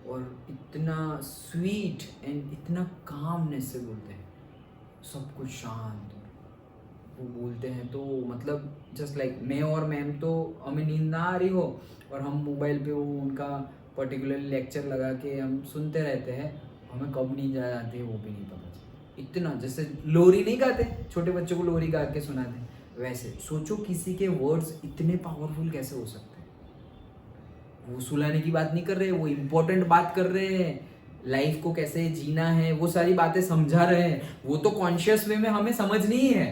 और इतना स्वीट एंड इतना कामनेस से बोलते हैं, सब कुछ शांत वो बोलते हैं। तो मतलब जस्ट लाइक मैं और मैम, तो हमें नींद ना आ रही हो और हम मोबाइल पे वो उनका पर्टिकुलर लेक्चर लगा के हम सुनते रहते हैं, हमें कब नींद आ जाती है वो भी नहीं पता। इतना जैसे लोरी नहीं गाते, छोटे बच्चों को लोरी गा के सुनाते, वैसे सोचो किसी के वर्ड्स इतने पावरफुल कैसे हो सकते हैं। वो सुलाने की बात नहीं कर रहे, वो इम्पोर्टेंट बात कर रहे हैं, लाइफ को कैसे जीना है वो सारी बातें समझा रहे हैं। वो तो कॉन्शियस वे में हमें समझनी ही है।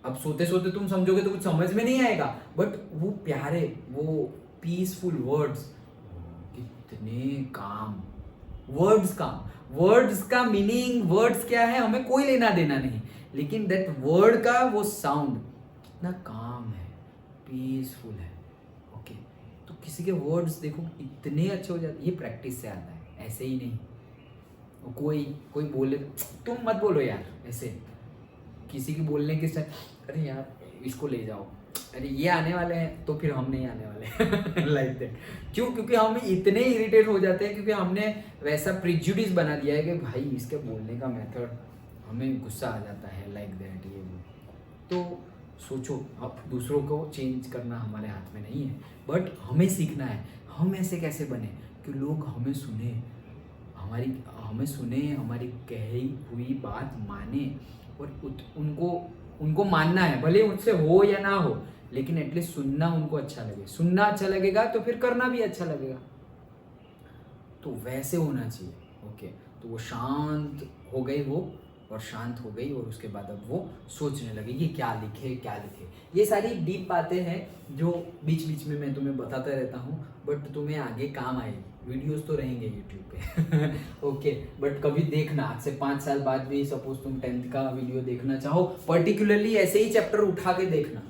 अब सोते सोते तुम समझोगे तो कुछ समझ में नहीं आएगा, बट वो प्यारे, वो पीसफुल वर्ड्स, कितने काम वर्ड्स का मीनिंग, वर्ड्स क्या है हमें कोई लेना देना नहीं, लेकिन दैट वर्ड का वो साउंड कितना काम है, पीसफुल है। ओके, तो किसी के वर्ड्स देखो इतने अच्छे हो जाते, ये प्रैक्टिस से आता है, ऐसे ही नहीं। कोई बोले तुम मत बोलो यार ऐसे, किसी की बोलने के साथ अरे यार इसको ले जाओ, अरे ये आने वाले हैं तो फिर हम नहीं आने वाले लाइक दैट। क्यों? क्योंकि हम इतने इरिटेट हो जाते हैं, क्योंकि हमने वैसा प्रिजुडिस बना दिया है कि भाई इसके बोलने का मेथड, हमें गुस्सा आ जाता है लाइक दैट ये वो। तो सोचो, अब दूसरों को चेंज करना हमारे हाथ में नहीं है, बट हमें सीखना है हम ऐसे कैसे बने कि लोग हमें सुने, हमारी कही हुई बात माने, और उनको मानना है, भले उनसे हो या ना हो, लेकिन एटलीस्ट सुनना उनको अच्छा लगे। सुनना अच्छा लगेगा तो फिर करना भी अच्छा लगेगा, तो वैसे होना चाहिए। ओके, तो वो शांत हो गई और शांत हो गई, और उसके बाद अब वो सोचने लगी कि क्या लिखे। ये सारी डीप बातें हैं जो बीच बीच में मैं तुम्हें बताता रहता हूँ, बट तुम्हें आगे काम आएगी। वीडियोस तो रहेंगे यूट्यूब पे ओके, बट कभी देखना, आज से 5 साल बाद भी सपोज तुम 10th का वीडियो देखना चाहो, पर्टिकुलरली ऐसे ही चैप्टर उठा के देखना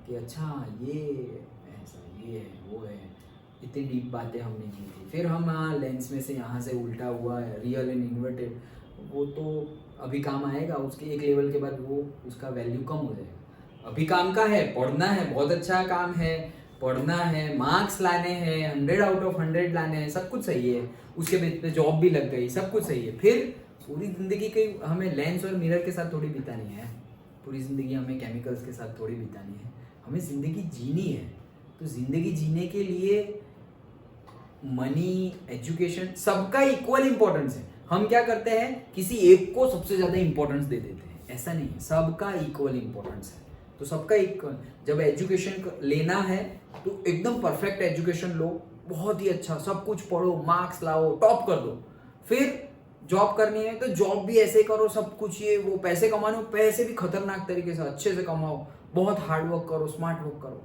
कि अच्छा ये ऐसा, ये है, वो है, इतनी डीप बातें हमने की थी। फिर हम लेंस में से यहाँ से उल्टा हुआ है, रियल एंड इन्वर्टेड, वो तो अभी काम आएगा, उसके एक लेवल के बाद वो उसका वैल्यू कम हो जाएगा। अभी काम का है, पढ़ना है, बहुत अच्छा काम है, पढ़ना है, मार्क्स लाने हैं, 100 आउट ऑफ 100 लाने हैं, सब कुछ सही है, उसके बेस पे जॉब भी लग गई, सब कुछ सही है। फिर पूरी जिंदगी की हमें लेंस और मिरर के साथ थोड़ी बितानी है, पूरी जिंदगी हमें केमिकल्स के साथ थोड़ी बितानी है, हमें जिंदगी जीनी है। तो जिंदगी जीने के लिए मनी, एजुकेशन, सबका इक्वल इंपॉर्टेंस है। हम क्या करते हैं, किसी एक को सबसे ज्यादा इंपॉर्टेंस दे देते हैं, ऐसा नहीं है, सबका इक्वल इंपॉर्टेंस है। तो सबका इक्वल, जब एजुकेशन लेना है तो एकदम परफेक्ट एजुकेशन लो, बहुत ही अच्छा, सब कुछ पढ़ो, मार्क्स लाओ, टॉप कर दो। फिर जॉब करनी है तो जॉब भी ऐसे करो, सब कुछ ये वो, पैसे कमाने हो, पैसे भी खतरनाक तरीके से अच्छे से कमाओ, बहुत हार्ड वर्क करो, स्मार्ट वर्क करो।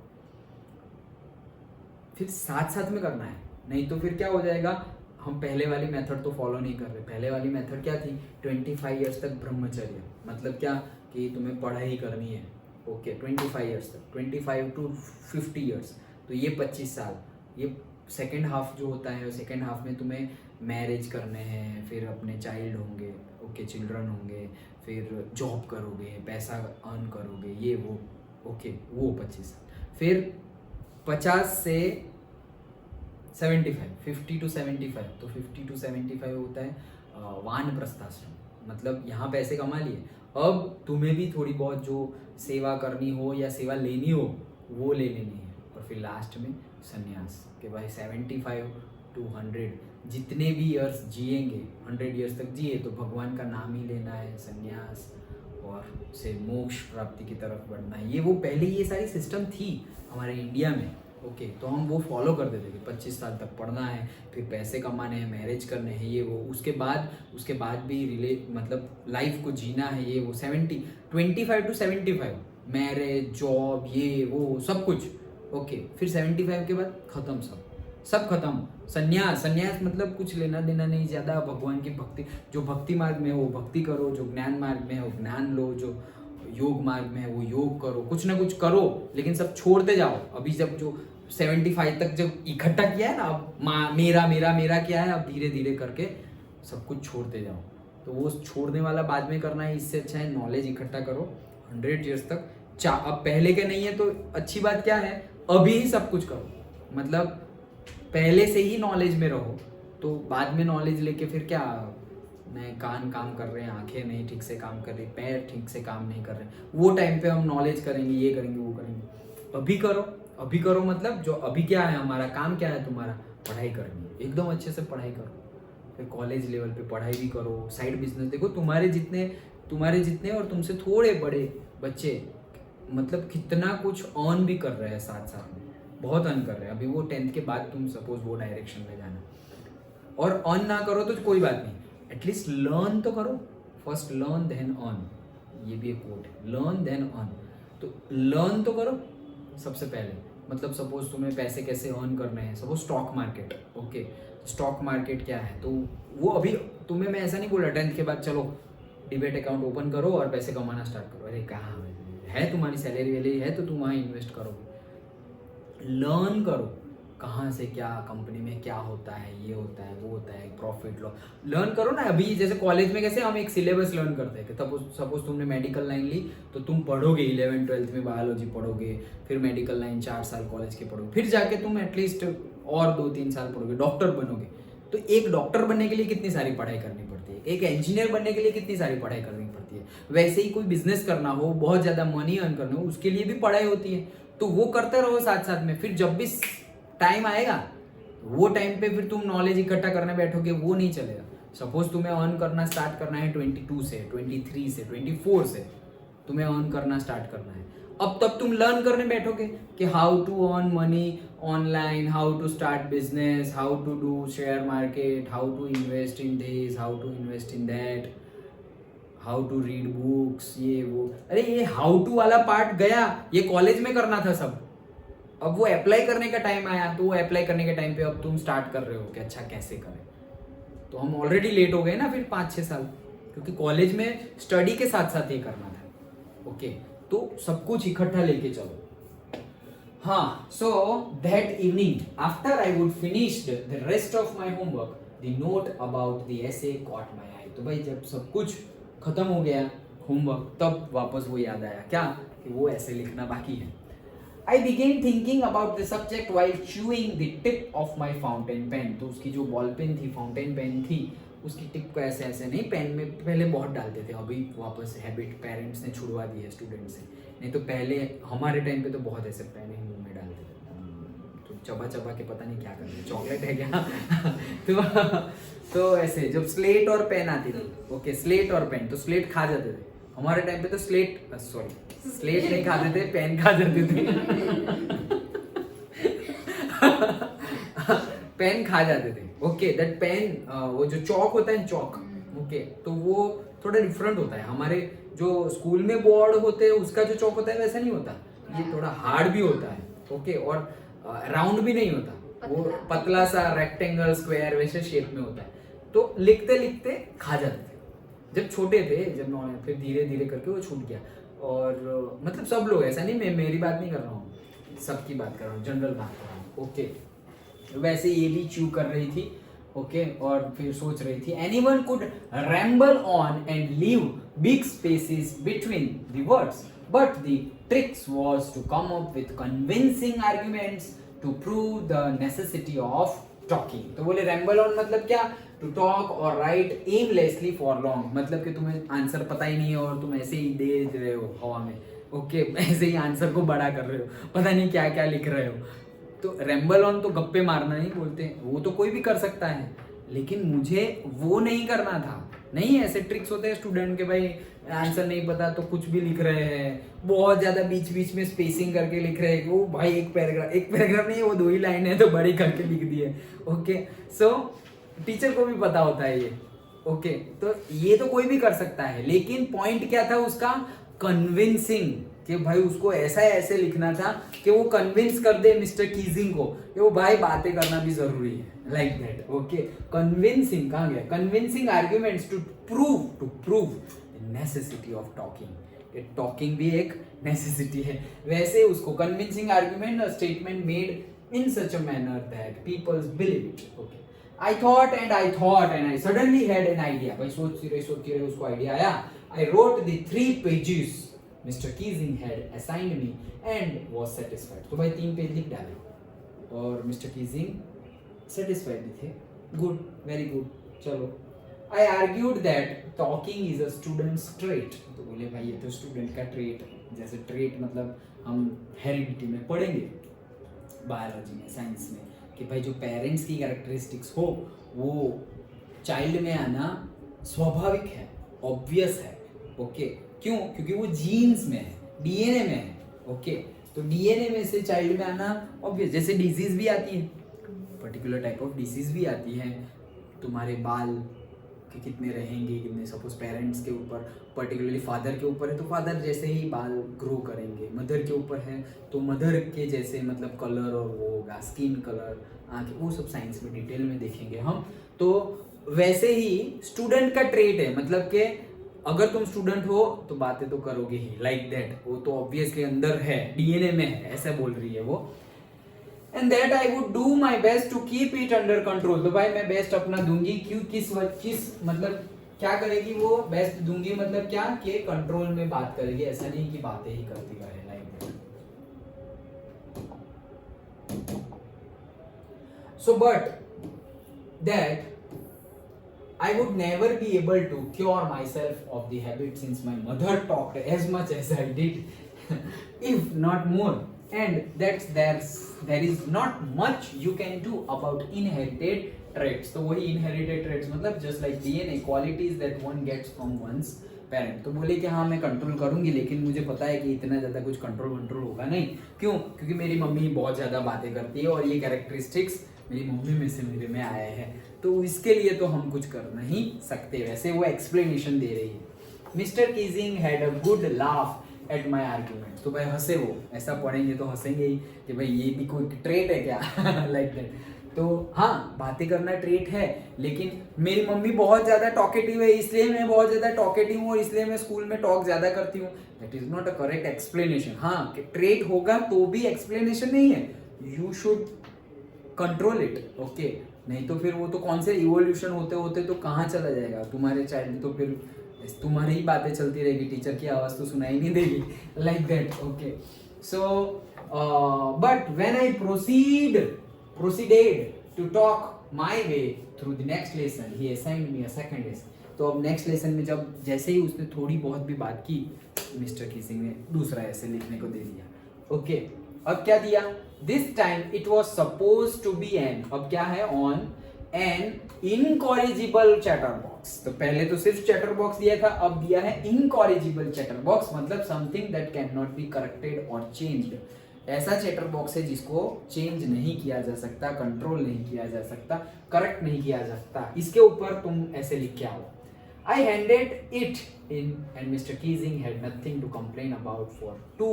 फिर साथ साथ में करना है, नहीं तो फिर क्या हो जाएगा, हम पहले वाली मेथड तो फॉलो नहीं कर रहे। पहले वाली मेथड क्या थी, 25 ईयर्स तक ब्रह्मचर्य, मतलब क्या कि तुम्हें पढ़ाई करनी है, ओके 25 ईयर्स तक, 25 to 50 ईयर्स, तो ये 25 साल, ये सेकेंड हाफ जो होता है, सेकेंड हाफ में तुम्हें मैरिज करने हैं, फिर अपने चाइल्ड होंगे, ओके चिल्ड्रन होंगे, फिर जॉब करोगे, पैसा अर्न करोगे, ये वो, ओके वो 25 साल। फिर 50 से 75, 50 to 75, तो 50 to 75 होता है वानप्रस्थाश्रम, मतलब यहाँ पैसे कमा लिए, अब तुम्हें भी थोड़ी बहुत जो सेवा करनी हो या सेवा लेनी हो वो ले लेनी है। और फिर लास्ट में संन्यास, कि भाई 75 to 100 जितने भी ईयर्स जिएंगे, 100 ईयर्स तक जिए तो भगवान का नाम ही लेना है, संन्यास, और से मोक्ष प्राप्ति की तरफ बढ़ना है। ये वो पहले ये सारी सिस्टम थी हमारे इंडिया में, ओके तो हम वो फॉलो करते थे कि 25 साल तक पढ़ना है, फिर पैसे कमाने हैं, मैरिज करने हैं, ये वो, उसके बाद भी मतलब लाइफ को जीना है, ये वो। 25 to 75 मैरिज, जॉब, ये वो सब कुछ, ओके फिर 75 के बाद खत्म, सब खत्म। संन्यास मतलब कुछ लेना देना नहीं ज़्यादा, भगवान की भक्ति, जो भक्ति मार्ग में है वो भक्ति करो, जो ज्ञान मार्ग में है वो ज्ञान लो, जो योग मार्ग में है वो योग करो, कुछ ना कुछ करो, लेकिन सब छोड़ते जाओ। अभी जब जो 75 तक जब इकट्ठा किया है ना, अब मेरा मेरा मेरा क्या है, अब धीरे धीरे करके सब कुछ छोड़ते जाओ। तो वो छोड़ने वाला बाद में करना है, इससे अच्छा है नॉलेज इकट्ठा करो 100 ईयर्स तक। अब पहले के नहीं है तो अच्छी बात क्या है, अभी ही सब कुछ करो, मतलब पहले से ही नॉलेज में रहो, तो बाद में नॉलेज लेके फिर क्या, नहीं कान काम कर रहे हैं, आंखें नहीं ठीक से काम कर रही, पैर ठीक से काम नहीं कर रहे, वो टाइम पे हम नॉलेज करेंगे, ये करेंगे, वो करेंगे। अभी करो मतलब जो अभी क्या है, हमारा काम क्या है, तुम्हारा पढ़ाई करनी है, एकदम अच्छे से पढ़ाई करो, फिर कॉलेज लेवल पे पढ़ाई भी करो, साइड बिजनेस देखो, तुम्हारे जितने और तुमसे थोड़े बड़े बच्चे मतलब कितना कुछ अर्न भी कर रहे हैं, साथ साथ में बहुत अर्न कर रहे हैं। अभी वो 10th के बाद तुम सपोज वो डायरेक्शन में जाना, और अर्न ना करो तो कोई बात नहीं, एटलीस्ट लर्न तो करो, फर्स्ट लर्न देन अर्न, ये भी एक कोट है, लर्न देन अर्न। तो लर्न तो करो सबसे पहले, मतलब सपोज तुम्हें पैसे कैसे अर्न करने हैं, suppose stock market, okay stock market क्या है, तो वो अभी तुम्हें मैं ऐसा नहीं बोला 10th के बाद चलो डिबेट अकाउंट ओपन करो और पैसे कमाना स्टार्ट करो, अरे कहाँ है, तुम्हारी सैलरी वैलरी है तो तुम वहाँ इन्वेस्ट करोगे। लर्न करो कहाँ से क्या, कंपनी में क्या होता है, ये होता है, वो होता है, प्रॉफिट लॉस लर्न करो ना। अभी जैसे कॉलेज में कैसे हम एक सिलेबस लर्न करते हैं कि सपोज तुमने मेडिकल लाइन ली तो तुम पढ़ोगे 11th 12th में बायोलॉजी पढ़ोगे, फिर मेडिकल लाइन 4 साल कॉलेज के पढ़ोगे, फिर जाके तुम एटलीस्ट और 2-3 साल पढ़ोगे, डॉक्टर बनोगे। तो एक डॉक्टर बनने के लिए कितनी सारी पढ़ाई करनी पड़ती है, एक इंजीनियर बनने के लिए कितनी सारी पढ़ाई करनी पड़ती है। वैसे ही कोई बिजनेस करना हो, बहुत ज़्यादा मनी अर्न करना हो, उसके लिए भी पढ़ाई होती है, तो वो करते रहो साथ साथ में। फिर जब भी टाइम आएगा वो टाइम पे फिर तुम नॉलेज इकट्ठा करने बैठोगे, वो नहीं चलेगा। सपोज तुम्हें अर्न करना स्टार्ट करना है 22 से, 23 से, 24 से तुम्हें अर्न करना स्टार्ट करना है, अब तब तुम लर्न करने बैठोगे कि how to earn money online, how to start business, how to do share market, how to invest in this, how to invest in that, how to read books, ये वो। अरे ये हाउ टू वाला part गया, ये college में करना था सब, अब वो अप्लाई करने का टाइम आया, तो वो अप्लाई करने के टाइम पे अब तुम स्टार्ट कर रहे हो कि अच्छा कैसे करें। तो हम ऑलरेडी लेट हो गए ना फिर 5-6 साल, क्योंकि कॉलेज में स्टडी के साथ साथ ये करना था। ओके, तो सब कुछ इकट्ठा लेके चलो। हाँ, so that evening after I would finished the rest of my homework, the note about the essay caught my eye। तो भाई जब सब कुछ खत्म हो गया होमवर्क, तब वापस वो याद आया क्या कि वो ऐसे लिखना बाकी है। I began thinking about the subject while chewing the tip of my fountain pen। तो उसकी जो बॉल पेन थी, फाउंटेन पेन थी, उसकी टिप को ऐसे ऐसे नहीं, पेन में पहले बहुत डालते थे, अभी वापस हैबिट पेरेंट्स ने छुड़वा दी है स्टूडेंट से। नहीं तो पहले हमारे टाइम पे तो बहुत ऐसे पेन ही मुंह में डालते थे, तो चबा चबा के पता नहीं क्या करते, चॉकलेट है क्या तो ऐसे जब स्लेट और पेन आती थी, ओके स्लेट और पेन, तो स्लेट खा जाते थे हमारे टाइम पे, तो स्लेट नहीं खाते थे, पेन खा जाते थे पेन खा जाते थे। ओके, दैट पेन, वो जो चौक होता है चौक, ओके, तो वो थोड़ा डिफरेंट होता है। हमारे जो स्कूल में बोर्ड होते हैं उसका जो चौक होता है वैसा नहीं होता, ये थोड़ा हार्ड भी होता है। ओके, और राउंड भी नहीं होता, वो पतला सा रेक्टेंगल स्क्वायर वैसे शेप में होता है। तो लिखते लिखते खा जाते थे जब छोटे थे, जब नॉन, फिर धीरे धीरे करके वो छूट गया। और मतलब सब लोग, ऐसा नहीं, मैं मेरी बात नहीं कर रहा हूँ, सबकी बात कर रहा हूँ, जनरल बात कर रहा हूँ। ओके, वैसे ये भी च्यू कर रही थी। ओके, और फिर सोच रही थी anyone could ramble on and leave big spaces between the words, but the tricks was to come up with convincing arguments to prove the necessity of talking. तो बोले रैम्बल ऑन मतलब क्या, टू टॉक और write aimlessly for long, मतलब कि तुम्हें answer पता ही नहीं है और तुम ऐसे ही दे रहे हो हवा में। ओके, ऐसे ही आंसर को बड़ा कर रहे हो, पता नहीं क्या क्या लिख रहे हो। तो रैम्बल ऑन तो गप्पे मारना नहीं बोलते, वो तो कोई भी कर सकता है, लेकिन मुझे वो नहीं करना था। नहीं, ऐसे ट्रिक्स होते हैं स्टूडेंट के, भाई आंसर नहीं पता तो कुछ भी लिख रहे हैं, बहुत ज्यादा बीच बीच में स्पेसिंग करके लिख रहे हैं, वो भाई एक पैराग्राफ नहीं, वो 2 ही लाइन है तो बड़ी करके लिख दिए। ओके, सो टीचर को भी पता होता है ये। ओके, तो ये तो कोई भी कर सकता है, लेकिन पॉइंट क्या था उसका, कन्विंसिंग, कि भाई उसको ऐसा ऐसे लिखना था कि वो कन्विंस कर दे मिस्टर कीजिंग को कि वो भाई बातें करना भी जरूरी है, लाइक दैट। ओके, कन्विंसिंग कहाँ गया, convincing arguments to prove necessity of talking. Talking भी एक नेसेसिटी है, वैसे उसको convincing argument, a statement made in such a manner that peoples believe it. Okay, I thought and I suddenly had an idea। भाई सोचती रहे उसको idea आया। I wrote the 3 pages Mr. Keesing had assigned me and was satisfied। तो भाई 3 page लिख डाले और मिस्टर कीजिंग सेटिस्फाइड भी थे। गुड, वेरी गुड, चलो। I argued that talking is a student's trait। तो बोले भाई ये तो स्टूडेंट का ट्रेट, जैसे ट्रेट मतलब हम हेरिडिटी में पढ़ेंगे, बायोलॉजी में, साइंस में, कि भाई जो पेरेंट्स की कैरेक्टरिस्टिक्स हो वो चाइल्ड में आना स्वाभाविक है, ऑब्वियस है। ओके, क्यों, क्योंकि वो जीन्स में है, डीएनए में है। ओके, तो डीएनए में से चाइल्ड में आना ऑब्वियस, जैसे डिजीज भी आती है, पर्टिकुलर टाइप ऑफ डिजीज भी आती है, तुम्हारे बाल के कितने रहेंगे, कितने, सपोज पेरेंट्स के ऊपर, पर्टिकुलरली फादर के ऊपर है तो फादर जैसे ही बाल ग्रो करेंगे, मदर के ऊपर है तो मदर के जैसे मतलब कलर और वो होगा, स्किन कलर, आंखें, वो सब साइंस में डिटेल में देखेंगे हम। तो वैसे ही स्टूडेंट का ट्रेट है, मतलब कि अगर तुम स्टूडेंट हो तो बातें तो करोगे ही, लाइक दैट, वो तो ऑब्वियसली अंदर है, डीएनए में है, ऐसा बोल रही है वो। And that I would do my best to keep it under control। तो भाई मैं बेस्ट अपना दूंगी, क्यों, किस मतलब क्या करेगी वो, बेस्ट दूंगी मतलब क्या, कि कंट्रोल में बात करेगी, ऐसा नहीं कि बातें ही करती रहे, like that. So but that I would never be able to cure myself of the habit since my mother talked as much as I did if not more, and that's there is not much you can do about inherited traits। तो वही inherited traits मतलब just like DNA, qualities that one gets from one's parent। तो बोले कि हाँ मैं control करूंगी, लेकिन मुझे पता है कि इतना ज़्यादा कुछ कंट्रोल होगा नहीं। क्यों, क्योंकि मेरी मम्मी बहुत ज़्यादा बातें करती है और ये कैरेक्टरिस्टिक्स मेरी मम्मी में से मेरे में आए हैं, तो इसके लिए तो हम कुछ कर नहीं सकते। वैसे वो एक्सप्लेनेशन दे रही है। Mister Keesing had a good laugh at my argument. तो भाई हंसे वो, ऐसा पढ़ेंगे तो हंसेंगे ही कि भाई ये भी कोई ट्रेट है क्या लाइक दैट। तो हाँ, बातें करना ट्रेट है, लेकिन मेरी मम्मी बहुत ज़्यादा टॉकेटिव है इसलिए मैं बहुत ज़्यादा टॉकेटिव हूँ और इसलिए मैं स्कूल में टॉक ज़्यादा करती हूँ, that is not a correct explanation. हाँ, ट्रेट होगा तो भी एक्सप्लेनेशन नहीं है, you should control it, okay. नहीं तो फिर वो तो कौन से इवोल्यूशन होते होते तो कहाँ चला जाएगा तुम्हारे चाइल्ड, तो फिर तुम्हारी ही बातें चलती रहेगी, टीचर की आवाज़ तो सुनाई नहीं देगी, like that, okay. So but when I proceeded to talk my way through the next lesson, he assigned me a second lesson. तो अब नेक्स्ट लेसन में जब जैसे ही उसने थोड़ी बहुत भी बात की, मिस्टर कीसिंग ने दूसरा ऐसे लिखने को दे दिया, ओके। अब क्या दिया, this time it was suppose to be an, अब क्या है, on an incorrigible chatterbox. तो पहले तो सिर्फ चैटर बॉक्स दिया था, अब दिया है इनकॉरिजिबल चैटर बॉक्स, मतलब something that can not be corrected और चेंज्ड। ऐसा चैटर बॉक्स है जिसको चेंज नहीं किया जा सकता, कंट्रोल नहीं किया जा सकता, करेक्ट नहीं किया जा सकता। इसके ऊपर तुम ऐसे लिख के आओ। I handed it in and Mr. Keesing had nothing to complain about for 2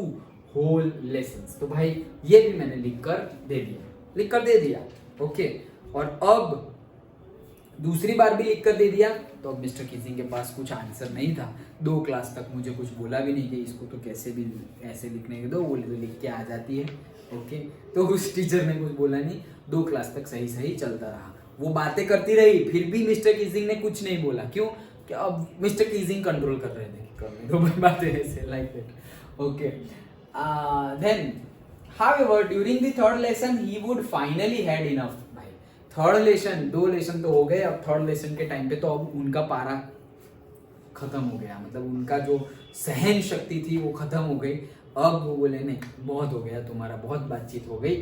whole lessons. तो भाई ये भी मैंने लिख कर दे दिया, ओके। और अब दूसरी बार भी लिख कर दे दिया, तो अब मिस्टर कीसिंग के पास कुछ आंसर नहीं था। 2 क्लास तक मुझे कुछ बोला भी नहीं कि इसको तो कैसे भी ऐसे लिखने के दो, वो तो लिख के आ जाती है, ओके। तो उस टीचर ने कुछ बोला नहीं, 2 क्लास तक सही सही चलता रहा, वो बातें करती रही, फिर भी मिस्टर कीसिंग ने कुछ नहीं बोला। क्यों? कि अब मिस्टर कीसिंग कंट्रोल कर रहे थे, करने दो बातें ऐसे, like that, okay. Then however during the third lesson he would finally had enough। भाई थर्ड लेसन, 2 लेसन तो हो गए, अब थर्ड लेसन के टाइम पे तो अब उनका पारा खत्म हो गया, मतलब उनका जो सहन शक्ति थी वो खत्म हो गई। अब वो बोले नहीं, बहुत हो गया तुम्हारा, बहुत बातचीत हो गई।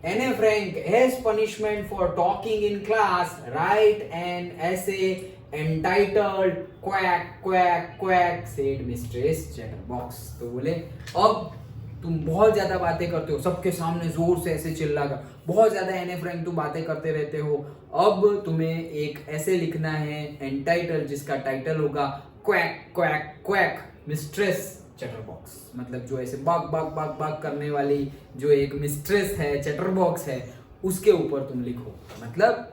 Anne Frank, as punishment for talking in class, write an essay entitled quack quack quack, said Mistress Chatterbox। तो बोले अब तुम बहुत ज्यादा बातें करते हो, सबके सामने जोर से ऐसे चिल्लाकर, बहुत ज्यादा एने फ्रैंक तुम बातें करते रहते हो, अब तुम्हें एक ऐसे लिखना है एंटाइटल जिसका टाइटल होगा quack quack quack mistress chatterbox. मतलब जो ऐसे बाग बाग बाग बाग करने वाली जो एक मिस्ट्रेस है, चैटरबॉक्स है, उसके ऊपर तुम लिखो। मतलब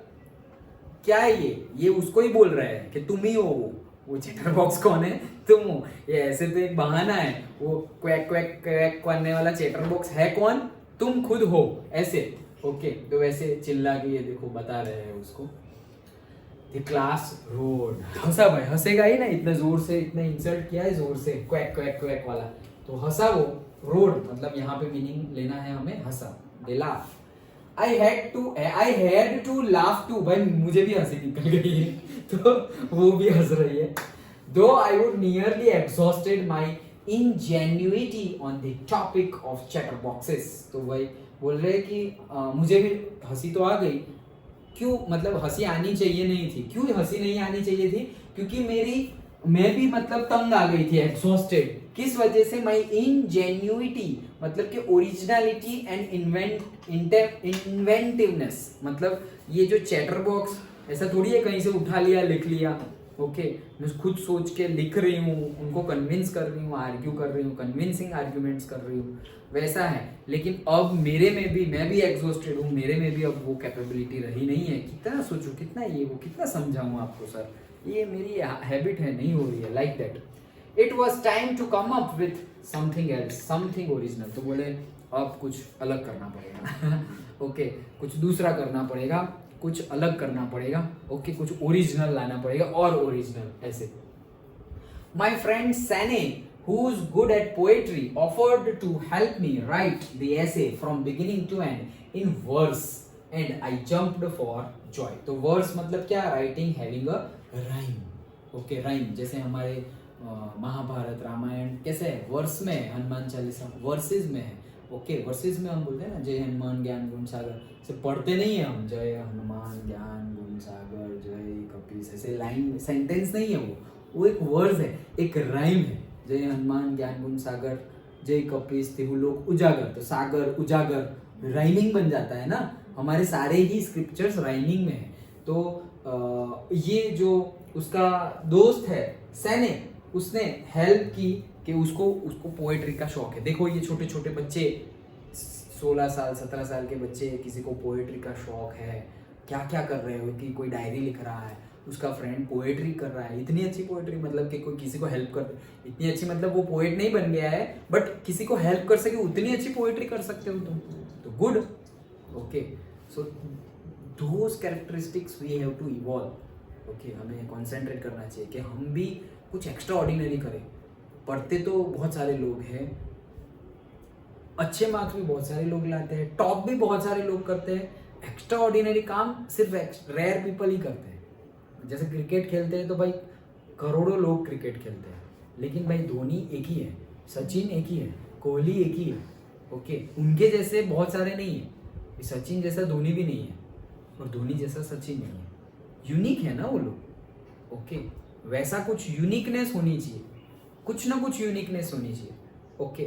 क्या है ये उसको ही बोल रहे हैं कि तुम ही हो वो चैटर बॉक्स कौन है, तुम हो। ये ऐसे तो एक बहाना है, वो क्वैक क्वैक क्वैक करने वाला चैटर बॉक्स है कौन, तुम खुद हो, ऐसे, ओके। तो वैसे चिल्ला के ये देखो बता रहे हैं उसको। द क्लास रोड, हंसा भाई, हंसेगा ही ना, इतना जोर से, इतना इंसल्ट किया है जोर से, क्वैक क्वैक क्वैक वाला, तो हंसा वो। रोड मतलब यहाँ पे मीनिंग लेना है हमें, हंसा, they laugh. I had to laugh too, भाई मुझे भी हंसी निकल गई है, तो वो भी हंस रही है। Though I would nearly exhausted my ingenuity on the topic of chatterboxes। तो भाई बोल रहे हैं कि मुझे भी हंसी तो आ गई, क्यों, मतलब हंसी आनी चाहिए नहीं थी। क्यों हंसी नहीं आनी चाहिए थी? क्योंकि मैं भी मतलब तंग आ गई थी, एग्जॉस्टेड। किस वजह से? माई इनजेन्युइटी मतलब कि ओरिजिनलिटी एंड इन्वेंटिवनेस। मतलब ये जो चैटर बॉक्स ऐसा थोड़ी है कहीं से उठा लिया लिख लिया, ओके। मैं खुद सोच के लिख रही हूँ, उनको कन्विंस कर रही हूँ, आर्ग्यू कर रही हूँ, कन्विंसिंग आर्ग्यूमेंट्स कर रही हूँ, वैसा है। लेकिन अब मेरे में भी, मैं भी एग्जॉस्टेड हूँ, मेरे में भी अब वो कैपेबिलिटी रही नहीं है। कितना सोचूं, कितना ये वो, कितना समझाऊँ आपको सर, ये मेरी हैबिट है, नहीं हो रही है, like that. It was time to come up with something else, something original. तो बोले अब कुछ अलग करना पड़ेगा ओके, कुछ दूसरा करना पड़ेगा, कुछ अलग करना पड़ेगा, ओके, कुछ ओरिजिनल लाना पड़ेगा, और ओरिजिनल ऐसे। My friend Sanne, who is good at poetry, offered to help me write the essay from beginning to end in verse, and I jumped for joy। तो verse मतलब क्या? Writing having a rhyme, okay, rhyme। जैसे हमारे महाभारत रामायण कैसे है, verse में है, Hanuman Chalisa versus में है, ओके। वर्सेस में हम बोलते हैं ना, जय हनुमान ज्ञान गुण सागर, से पढ़ते नहीं है हम, जय हनुमान ज्ञान गुण सागर जय कपीस, ऐसे लाइन सेंटेंस नहीं है वो एक वर्स है, एक राइम है। जय हनुमान ज्ञान गुण सागर जय कपीस तिहुलोक उजागर, तो सागर उजागर राइमिंग बन जाता है ना, हमारे सारे ही स्क्रिप्चर्स राइमिंग में है। तो ये जो उसका दोस्त है सैने, उसने हेल्प की कि उसको उसको पोएट्री का शौक है। देखो ये छोटे छोटे बच्चे, 16 साल 17 साल के बच्चे, किसी को पोएट्री का शौक है, क्या क्या कर रहे हो कि कोई डायरी लिख रहा है, उसका फ्रेंड पोएट्री कर रहा है, इतनी अच्छी पोएट्री, मतलब कि कोई किसी को हेल्प कर, इतनी अच्छी मतलब वो पोएट नहीं बन गया है बट किसी को हेल्प कर सके उतनी अच्छी पोएट्री कर सकते हो तुम, तो good. Okay, so those characteristics we have to evolve. Okay, हमें कॉन्सेंट्रेट करना चाहिए कि हम भी कुछ एक्स्ट्रा ऑर्डिनरी करें। पढ़ते तो बहुत सारे लोग हैं, अच्छे मार्क्स भी बहुत सारे लोग लाते हैं, टॉप भी बहुत सारे लोग करते हैं, एक्स्ट्रा ऑर्डिनरी काम सिर्फ रेयर पीपल ही करते हैं। जैसे क्रिकेट खेलते हैं तो भाई करोड़ों लोग क्रिकेट खेलते हैं, लेकिन भाई धोनी एक ही है, सचिन एक ही है, कोहली एक ही है। ओके, उनके जैसे बहुत सारे नहीं है, सचिन जैसा धोनी भी नहीं है और धोनी जैसा सचिन नहीं है, यूनिक है ना वो लोग। ओके, वैसा कुछ यूनिकनेस होनी चाहिए, कुछ ना कुछ यूनिकनेस होनी चाहिए। ओके,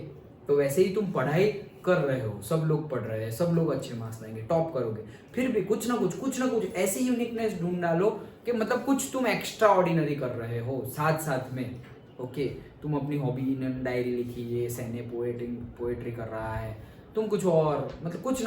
तो वैसे ही तुम पढ़ाई कर रहे हो, सब लोग पढ़ रहे हैं, सब लोग अच्छे मार्क्स लाएंगे, टॉप करोगे, फिर भी कुछ ना कुछ ऐसी यूनिकनेस ढूंढ डालो कि मतलब कुछ तुम एक्स्ट्रा ऑर्डिनरी कर रहे हो साथ साथ में। ओके, तुम अपनी हॉबी डायरी लिखी, ये सैने पोएट्री कर रहा है, तुम कुछ और मतलब कुछ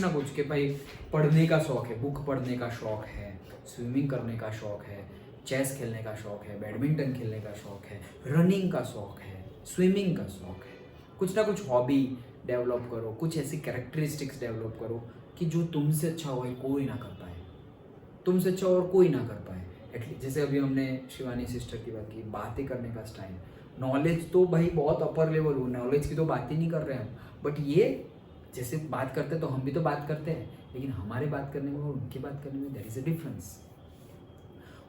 ना कुछ कि भाई पढ़ने का शौक है, बुक पढ़ने का शौक है, स्विमिंग करने का शौक है, चेस खेलने का शौक है, बैडमिंटन खेलने का शौक है, रनिंग का शौक है, स्विमिंग का शौक है, कुछ ना कुछ हॉबी डेवलप करो, कुछ ऐसी कैरेक्टरिस्टिक्स डेवलप करो कि जो तुमसे अच्छा हो कोई ना कर पाए, तुमसे अच्छा और कोई ना कर पाए। एटलीस्ट जैसे अभी हमने शिवानी सिस्टर की बात की, बातें करने का स्टाइल, नॉलेज तो भाई बहुत अपर लेवल हो, नॉलेज की तो बात ही नहीं कर रहे हम, बट ये जैसे बात करते तो हम भी तो बात करते हैं, लेकिन हमारे बात करने में और उनके बात करने में देयर इज अ डिफरेंस।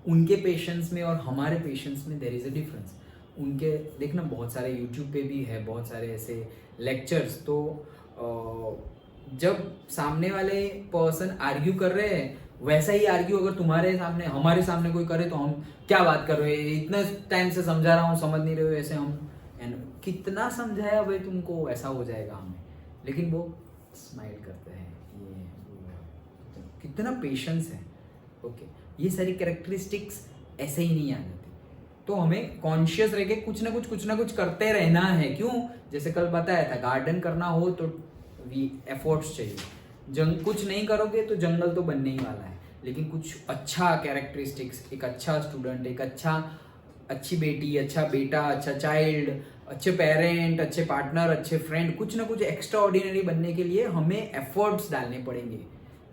उनके पेशेंस में और हमारे पेशेंस में देयर इज अ डिफरेंस। उनके देखना बहुत सारे यूट्यूब पे भी है बहुत सारे ऐसे लेक्चर्स, तो जब सामने वाले पर्सन आर्ग्यू कर रहे हैं वैसा ही आर्ग्यू अगर तुम्हारे सामने हमारे सामने कोई करे तो हम क्या बात कर रहे हैं, इतना टाइम से समझा रहा हूँ समझ नहीं रहे हो, ऐसे हम कितना समझाया भाई तुमको, ऐसा हो जाएगा हमें। लेकिन वो स्माइल करते हैं, ये कितना पेशेंस है। ओके, ये सारी कैरेक्टरिस्टिक्स ऐसे ही नहीं आ जाती, तो हमें कॉन्शियस रह के कुछ ना कुछ करते रहना है। क्यों, जैसे कल बताया था, गार्डन करना हो तो एफर्ट्स चाहिए, कुछ नहीं करोगे तो जंगल तो बनने ही वाला है, लेकिन कुछ अच्छा कैरेक्टरिस्टिक्स, एक अच्छा स्टूडेंट, एक अच्छी बेटी, अच्छा बेटा, अच्छा चाइल्ड, अच्छे पेरेंट, अच्छे पार्टनर, अच्छे फ्रेंड, कुछ ना कुछ एक्स्ट्रा ऑर्डिनरी बनने के लिए हमें एफर्ट्स डालने पड़ेंगे।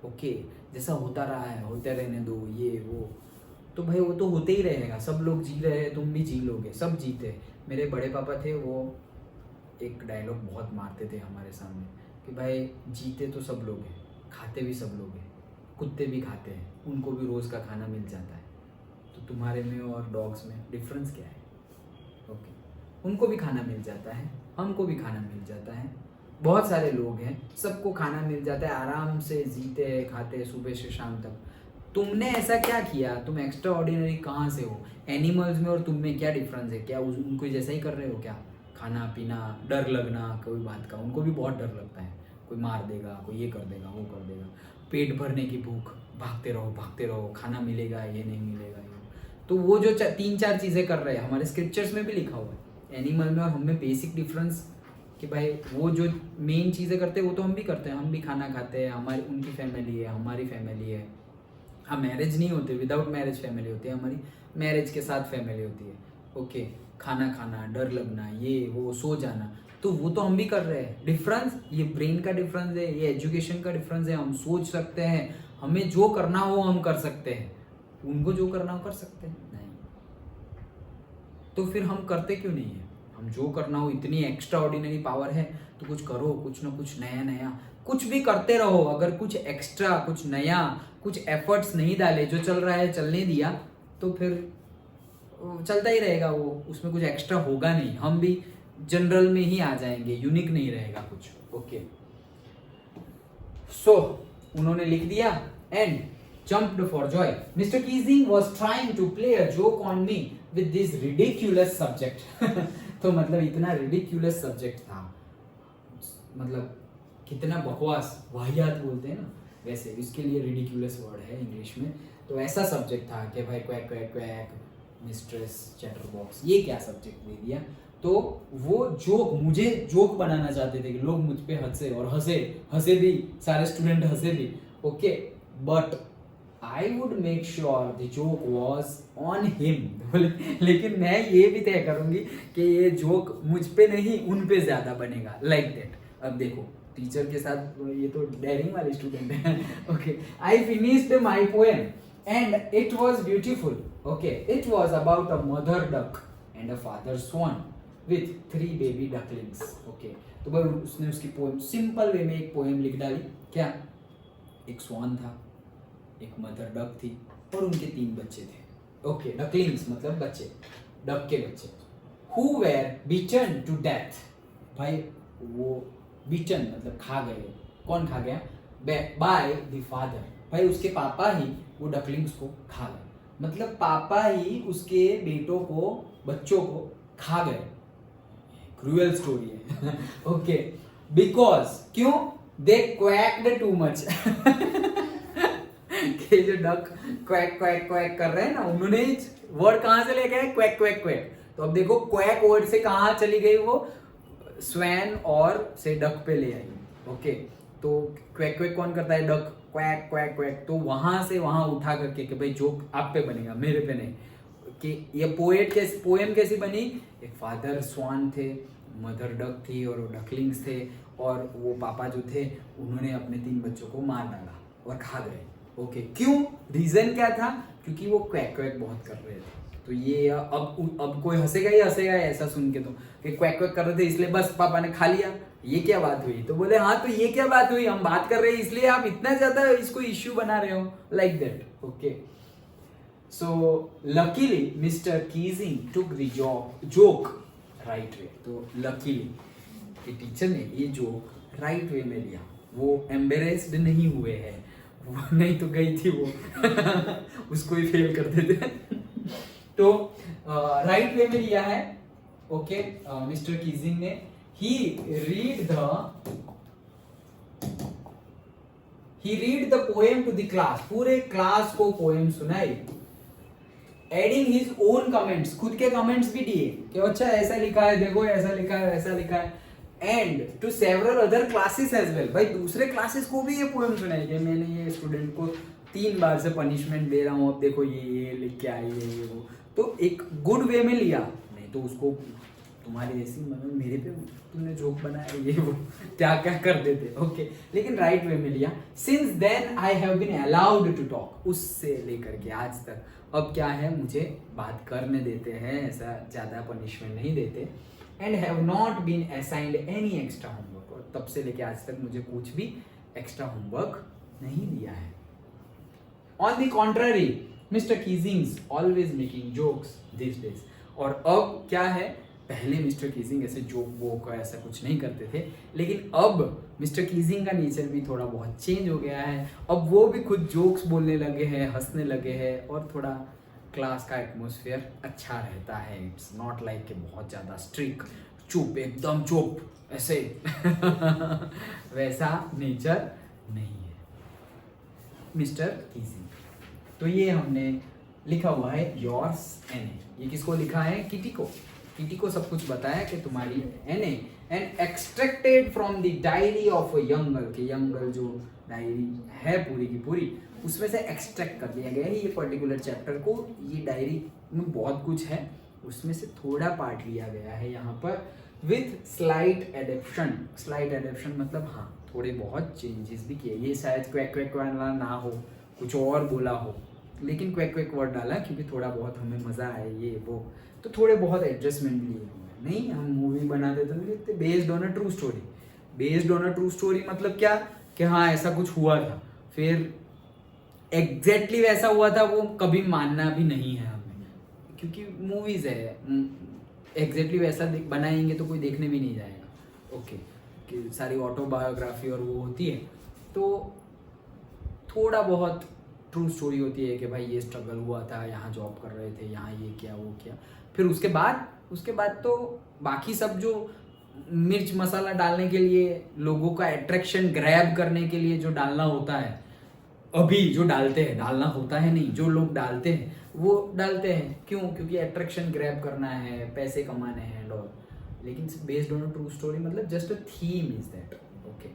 ओके, जैसा होता रहा है होते रहने दो, ये वो, तो भाई वो तो होते ही रहेगा, सब लोग जी रहे हैं, तुम भी जी लोगे, सब जीते। मेरे बड़े पापा थे, वो एक डायलॉग बहुत मारते थे हमारे सामने कि भाई जीते तो सब लोग हैं, खाते भी सब लोग हैं, कुत्ते भी खाते हैं, उनको भी रोज़ का खाना मिल जाता है, तो तुम्हारे में और डॉग्स में डिफरेंस क्या है? ओके, उनको भी खाना मिल जाता है, हमको भी खाना मिल जाता है, बहुत सारे लोग हैं, सबको खाना मिल जाता है, आराम से जीते हैं, खाते हैं सुबह से शाम तक। तुमने ऐसा क्या किया, तुम एक्स्ट्रा ऑर्डिनरी कहाँ से हो? एनिमल्स में और तुम में क्या डिफरेंस है? क्या उनको जैसा ही कर रहे हो क्या? खाना पीना, डर लगना कोई बात का, उनको भी बहुत डर लगता है, कोई मार देगा, कोई ये कर देगा, वो कर देगा, पेट भरने की भूख, भागते रहो, खाना मिलेगा, ये नहीं मिलेगा, ये। तो वो जो 3-4 चीज़ें कर रहे हैं, हमारे स्क्रिप्चर्स में भी लिखा हुआ है, एनिमल में और हम में बेसिक डिफरेंस कि भाई वो जो मेन चीज़ें करते हैं वो तो हम भी करते हैं, हम भी खाना खाते हैं, हमारी उनकी फैमिली है, हमारी फैमिली है, हम मैरिज नहीं होते, विदाउट मैरिज फैमिली होती है हमारी, मैरिज के साथ फैमिली होती है। ओके, खाना खाना, डर लगना, ये वो, सो जाना, तो वो तो हम भी कर रहे हैं। डिफरेंस ये ब्रेन का डिफरेंस है, ये एजुकेशन का डिफरेंस है, हम सोच सकते हैं, हमें जो करना हो हम कर सकते हैं, उनको जो करना हो कर सकते हैं नहीं, तो फिर हम करते क्यों नहीं है? हम जो करना हो, इतनी एक्स्ट्रा ऑर्डिनरी पावर है तो कुछ करो, कुछ ना कुछ नया कुछ भी करते रहो। अगर कुछ एक्स्ट्रा, कुछ नया, कुछ एफर्ट्स नहीं डाले, जो चल रहा है चलने दिया, तो फिर चलता ही रहेगा वो, उसमें कुछ एक्स्ट्रा होगा नहीं, हम भी जनरल में ही आ जाएंगे, यूनिक नहीं रहेगा कुछ। ओके, सो उन्होंने लिख दिया and jumped for joy. Mr. Keesing was trying to play a joke on me with this ridiculous subject. तो मतलब इतना ridiculous subject था, मतलब कितना बकवास, वाहियात बोलते हैं ना, वैसे इसके लिए ridiculous वर्ड है इंग्लिश में। तो ऐसा सब्जेक्ट था कि भाई quack quack quack, mistress chatterbox, ये क्या सब्जेक्ट दे दिया। तो वो जोक, मुझे जोक बनाना चाहते थे कि लोग मुझ पे हंसे, और हंसे भी, सारे स्टूडेंट हंसे भी, okay, but I would make sure the joke was on him. लेकिन मैं ये भी तय करूंगी कि ये जोक मुझ पे नहीं उन पे ज्यादा बनेगा, लाइक दैट। अब देखो टीचर के साथ, ये तो डेयरिंग वाले स्टूडेंट है, okay. I finished my poem and it was beautiful, okay. It was about a mother duck and a father swan with 3 baby ducklings, okay. तो भाई उसने उसकी पोएम सिंपल वे में एक पोएम लिख डाली, क्या, एक स्वान था, एक मदर डक थी और उनके 3 बच्चे थे, ओके। डकलिंग्स मतलब बच्चे, डक के बच्चे। Who were beaten to death, भाई वो बीटन मतलब खा गए, कौन खा गया, बाय द फादर, भाई उसके पापा ही वो डकलिंग्स को खा गए, मतलब पापा ही उसके बेटों को, बच्चों को खा गए। क्रूअल स्टोरी है, ओके। बिकॉज, क्यों, दे क्वैक्ड टू मच। कि जो डक क्वैक क्वैक क्वैक कर रहे हैं ना, उन्होंने वर्ड कहां से लेके आए, क्वैक क्वैक क्वैक। तो अब देखो क्वैक वर्ड से कहां चली गई वो, स्वैन और से डक पे ले आई, ओके। तो क्वैक क्वैक कौन करता है, डक, क्वैक क्वैक क्वैक। तो वहां से वहां उठा करके कि भाई जोक आप पे बनेगा, मेरे पे नहीं, कि ये पोएम कैसी बनी, एक फादर स्वान थे, मदर डक थी और वो डकलिंग्स थे, और वो पापा जो थे उन्होंने अपने 3 बच्चों को मार डाला और खा गए, ओके। क्यों, रीजन क्या था, क्योंकि वो क्वैक क्वैक बहुत कर रहे थे। तो ये अब कोई हंसेगा ही हंसेगा ऐसा सुन के, तो कि क्वैक क्वैक कर रहे थे इसलिए बस पापा ने खा लिया, ये क्या बात हुई। तो बोले हाँ, तो ये क्या बात हुई, हम बात कर रहे हैं इसलिए आप इतना ज्यादा इसको इश्यू बना रहे हो, like that, okay. So luckily Mr. Keesing took the joke right way. तो luckily कि टीचर ने ये जोक राइट वे में लिया, वो एम्बेरेस्ड नहीं हुए हैं, वो नहीं तो गई थी वो उसको ही फेल कर देते। तो राइट वे में लिया है, ओके। मिस्टर कीजिंग ने he read the poem to the class, पूरे क्लास को पोएम सुनाई, एडिंग हिज ओन कमेंट्स, खुद के कमेंट्स भी दिए कि अच्छा ऐसा लिखा है, देखो ऐसा लिखा है, ऐसा लिखा है, and to several other classes as well, भाई दूसरे क्लासेस को भी ये पोएम सुनाई कि मैंने ये स्टूडेंट को 3 बार से पनिशमेंट दे रहा हूँ, अब देखो ये लिख के आई है, ये वो। तो एक गुड वे में लिया, नहीं तो उसको तुम्हारी ऐसी मतलब मेरे पे तुमने जोक बनाया, ये वो क्या क्या कर देते, ओके। लेकिन राइट वे में लिया। Since then I have been allowed to talk, उससे लेकर के आज तक अब क्या है, मुझे बात करने देते हैं, ऐसा ज़्यादा पनिशमेंट नहीं देते। And have not been assigned any extra homework, और तब से लेके आज तक मुझे कुछ भी एक्स्ट्रा होमवर्क नहीं दिया है। On the contrary Mr Keesings always making jokes these days, और अब क्या है, पहले मिस्टर कीजिंग ऐसे जोक वोक ऐसा कुछ नहीं करते थे, लेकिन अब मिस्टर कीजिंग का नेचर भी थोड़ा बहुत चेंज हो गया है। अब वो भी खुद जोक्स बोलने लगे हैं, हंसने लगे हैं, और थोड़ा क्लास का एटमॉस्फेयर अच्छा रहता है। इट्स नॉट लाइक कि बहुत ज़्यादा स्ट्रिक्ट, चुप, एकदम चुप ऐसे वैसा नेचर नहीं है मिस्टर कीजिंग। तो ये हमने लिखा हुआ है योर्स एन, ये किसको लिखा है, किटी को। किटी को सब कुछ बताया कि तुम्हारी Anne and extracted from the diary of a young girl, कि यंग गर्ल जो डायरी है पूरी की पूरी, उसमें से एक्सट्रैक्ट कर दिया गया है ये पर्टिकुलर चैप्टर को। ये डायरी में बहुत कुछ है, उसमें से थोड़ा पार्ट लिया गया है यहाँ पर, with slight adaptation. Slight adaptation मतलब हाँ, थोड़े बहुत चेंजेस भी किए। ये शायद क्वैक क्वैक वाला ना हो, कुछ और बोला हो, लेकिन क्वैक क्वैक वर्ड डाला क्योंकि थोड़ा बहुत हमें मज़ा आए ये वो, तो थोड़े बहुत एडजस्टमेंट लिए हुए। नहीं, हम मूवी बनाते तो लिखते based on a true story. Based on a true story मतलब क्या, कि हाँ ऐसा कुछ हुआ था, फिर एग्जैक्टली वैसा हुआ था वो कभी मानना भी नहीं है हमें, क्योंकि मूवीज है, एग्जैक्टली वैसा बनाएंगे तो कोई देखने भी नहीं जाएगा, ओके। कि सारी ऑटोबायोग्राफी और वो होती है, तो थोड़ा बहुत ट्रू स्टोरी होती है कि भाई ये स्ट्रगल हुआ था, यहाँ जॉब कर रहे थे, यहाँ ये किया वो किया। फिर उसके बाद तो बाकी सब जो मिर्च मसाला डालने के लिए, लोगों का अट्रैक्शन ग्रैब करने के लिए जो डालना होता है, अभी जो डालते हैं, डालना होता है नहीं, जो लोग डालते हैं, वो डालते हैं, क्यों? क्योंकि अट्रैक्शन ग्रैब करना है, पैसे कमाने हैं एंड ऑल। लेकिन based on a true story, मतलब just a theme is that. Okay,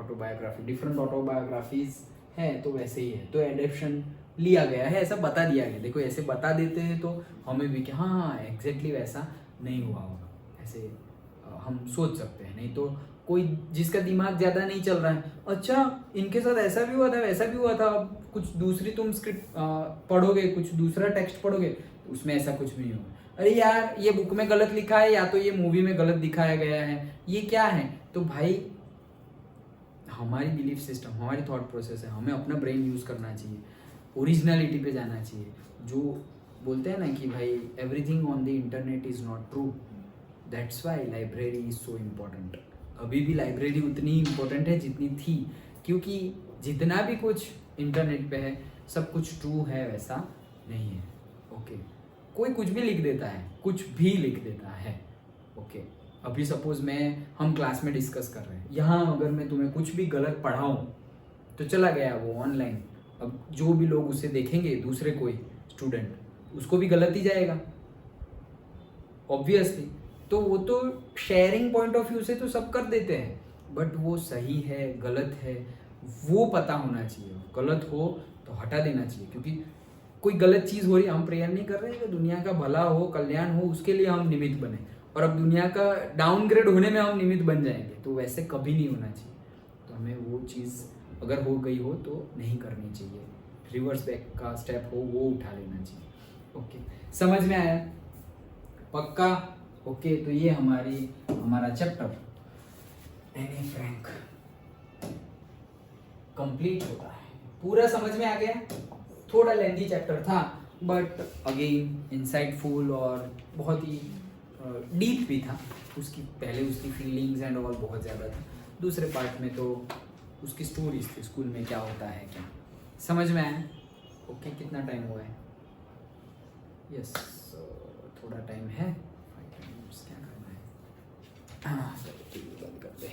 autobiography, different autobiographies हैं तो वैसे ही है, तो एडेप्शन लिया गया है, ऐसा बता दिया गया। देखो ऐसे बता देते हैं तो हमें भी कि हाँ हाँ एग्जैक्टली वैसा नहीं हुआ होगा, ऐसे हम सोच सकते हैं। नहीं तो कोई जिसका दिमाग ज़्यादा नहीं चल रहा है, अच्छा इनके साथ ऐसा भी हुआ था वैसा भी हुआ था, अब कुछ दूसरी तुम स्क्रिप्ट पढ़ोगे, कुछ दूसरा टेक्स्ट पढ़ोगे, उसमें ऐसा कुछ भी नहीं होगा। अरे यार ये बुक में गलत लिखा है या तो ये मूवी में गलत दिखाया गया है, ये क्या है? तो भाई हमारी बिलीफ सिस्टम, हमारी थॉट प्रोसेस है, हमें अपना ब्रेन यूज़ करना चाहिए, ओरिजिनलिटी पे जाना चाहिए। जो बोलते हैं ना कि भाई everything on the internet is not true, that's why library is so important. अभी भी लाइब्रेरी उतनी इम्पोर्टेंट है जितनी थी, क्योंकि जितना भी कुछ इंटरनेट पे है सब कुछ ट्रू है वैसा नहीं है। ओके, कोई कुछ भी लिख देता है, कुछ भी लिख देता है। ओके, अभी सपोज हम क्लास में डिस्कस कर रहे हैं, यहाँ अगर मैं तुम्हें कुछ भी गलत पढ़ाऊँ तो चला गया वो ऑनलाइन, अब जो भी लोग उसे देखेंगे, दूसरे कोई स्टूडेंट, उसको भी गलत ही जाएगा ऑब्वियसली। तो वो तो शेयरिंग पॉइंट ऑफ व्यू से तो सब कर देते हैं, बट वो सही है गलत है वो पता होना चाहिए। गलत हो तो हटा देना चाहिए, क्योंकि कोई गलत चीज़ हो रही है, हम प्रेयर नहीं कर रहे हैं कि दुनिया का भला हो, कल्याण हो, उसके लिए हम निमित्त बने, और अब दुनिया का डाउनग्रेड होने में हम निमित्त बन जाएंगे, तो वैसे कभी नहीं होना चाहिए। तो हमें वो चीज़ अगर हो गई हो तो नहीं करनी चाहिए, रिवर्स बैक का स्टेप हो वो उठा लेना चाहिए। ओके, समझ में आया? पक्का? ओके, तो ये हमारा चैप्टर एनी फ्रैंक कंप्लीट होता है। पूरा समझ में आ गया? थोड़ा लेंथी चैप्टर था, बट अगेन इंसाइटफुल और बहुत ही डीप भी था। उसकी फीलिंग्स एंड ऑल बहुत ज़्यादा था। दूसरे पार्ट में तो उसकी स्टोरीज थी, स्कूल में क्या होता है क्या। समझ में आया? ओके, कितना टाइम हुआ है? यस, थोड़ा टाइम है, 5 मिनट्स। क्या करना है? हाँ, बंद कर दे।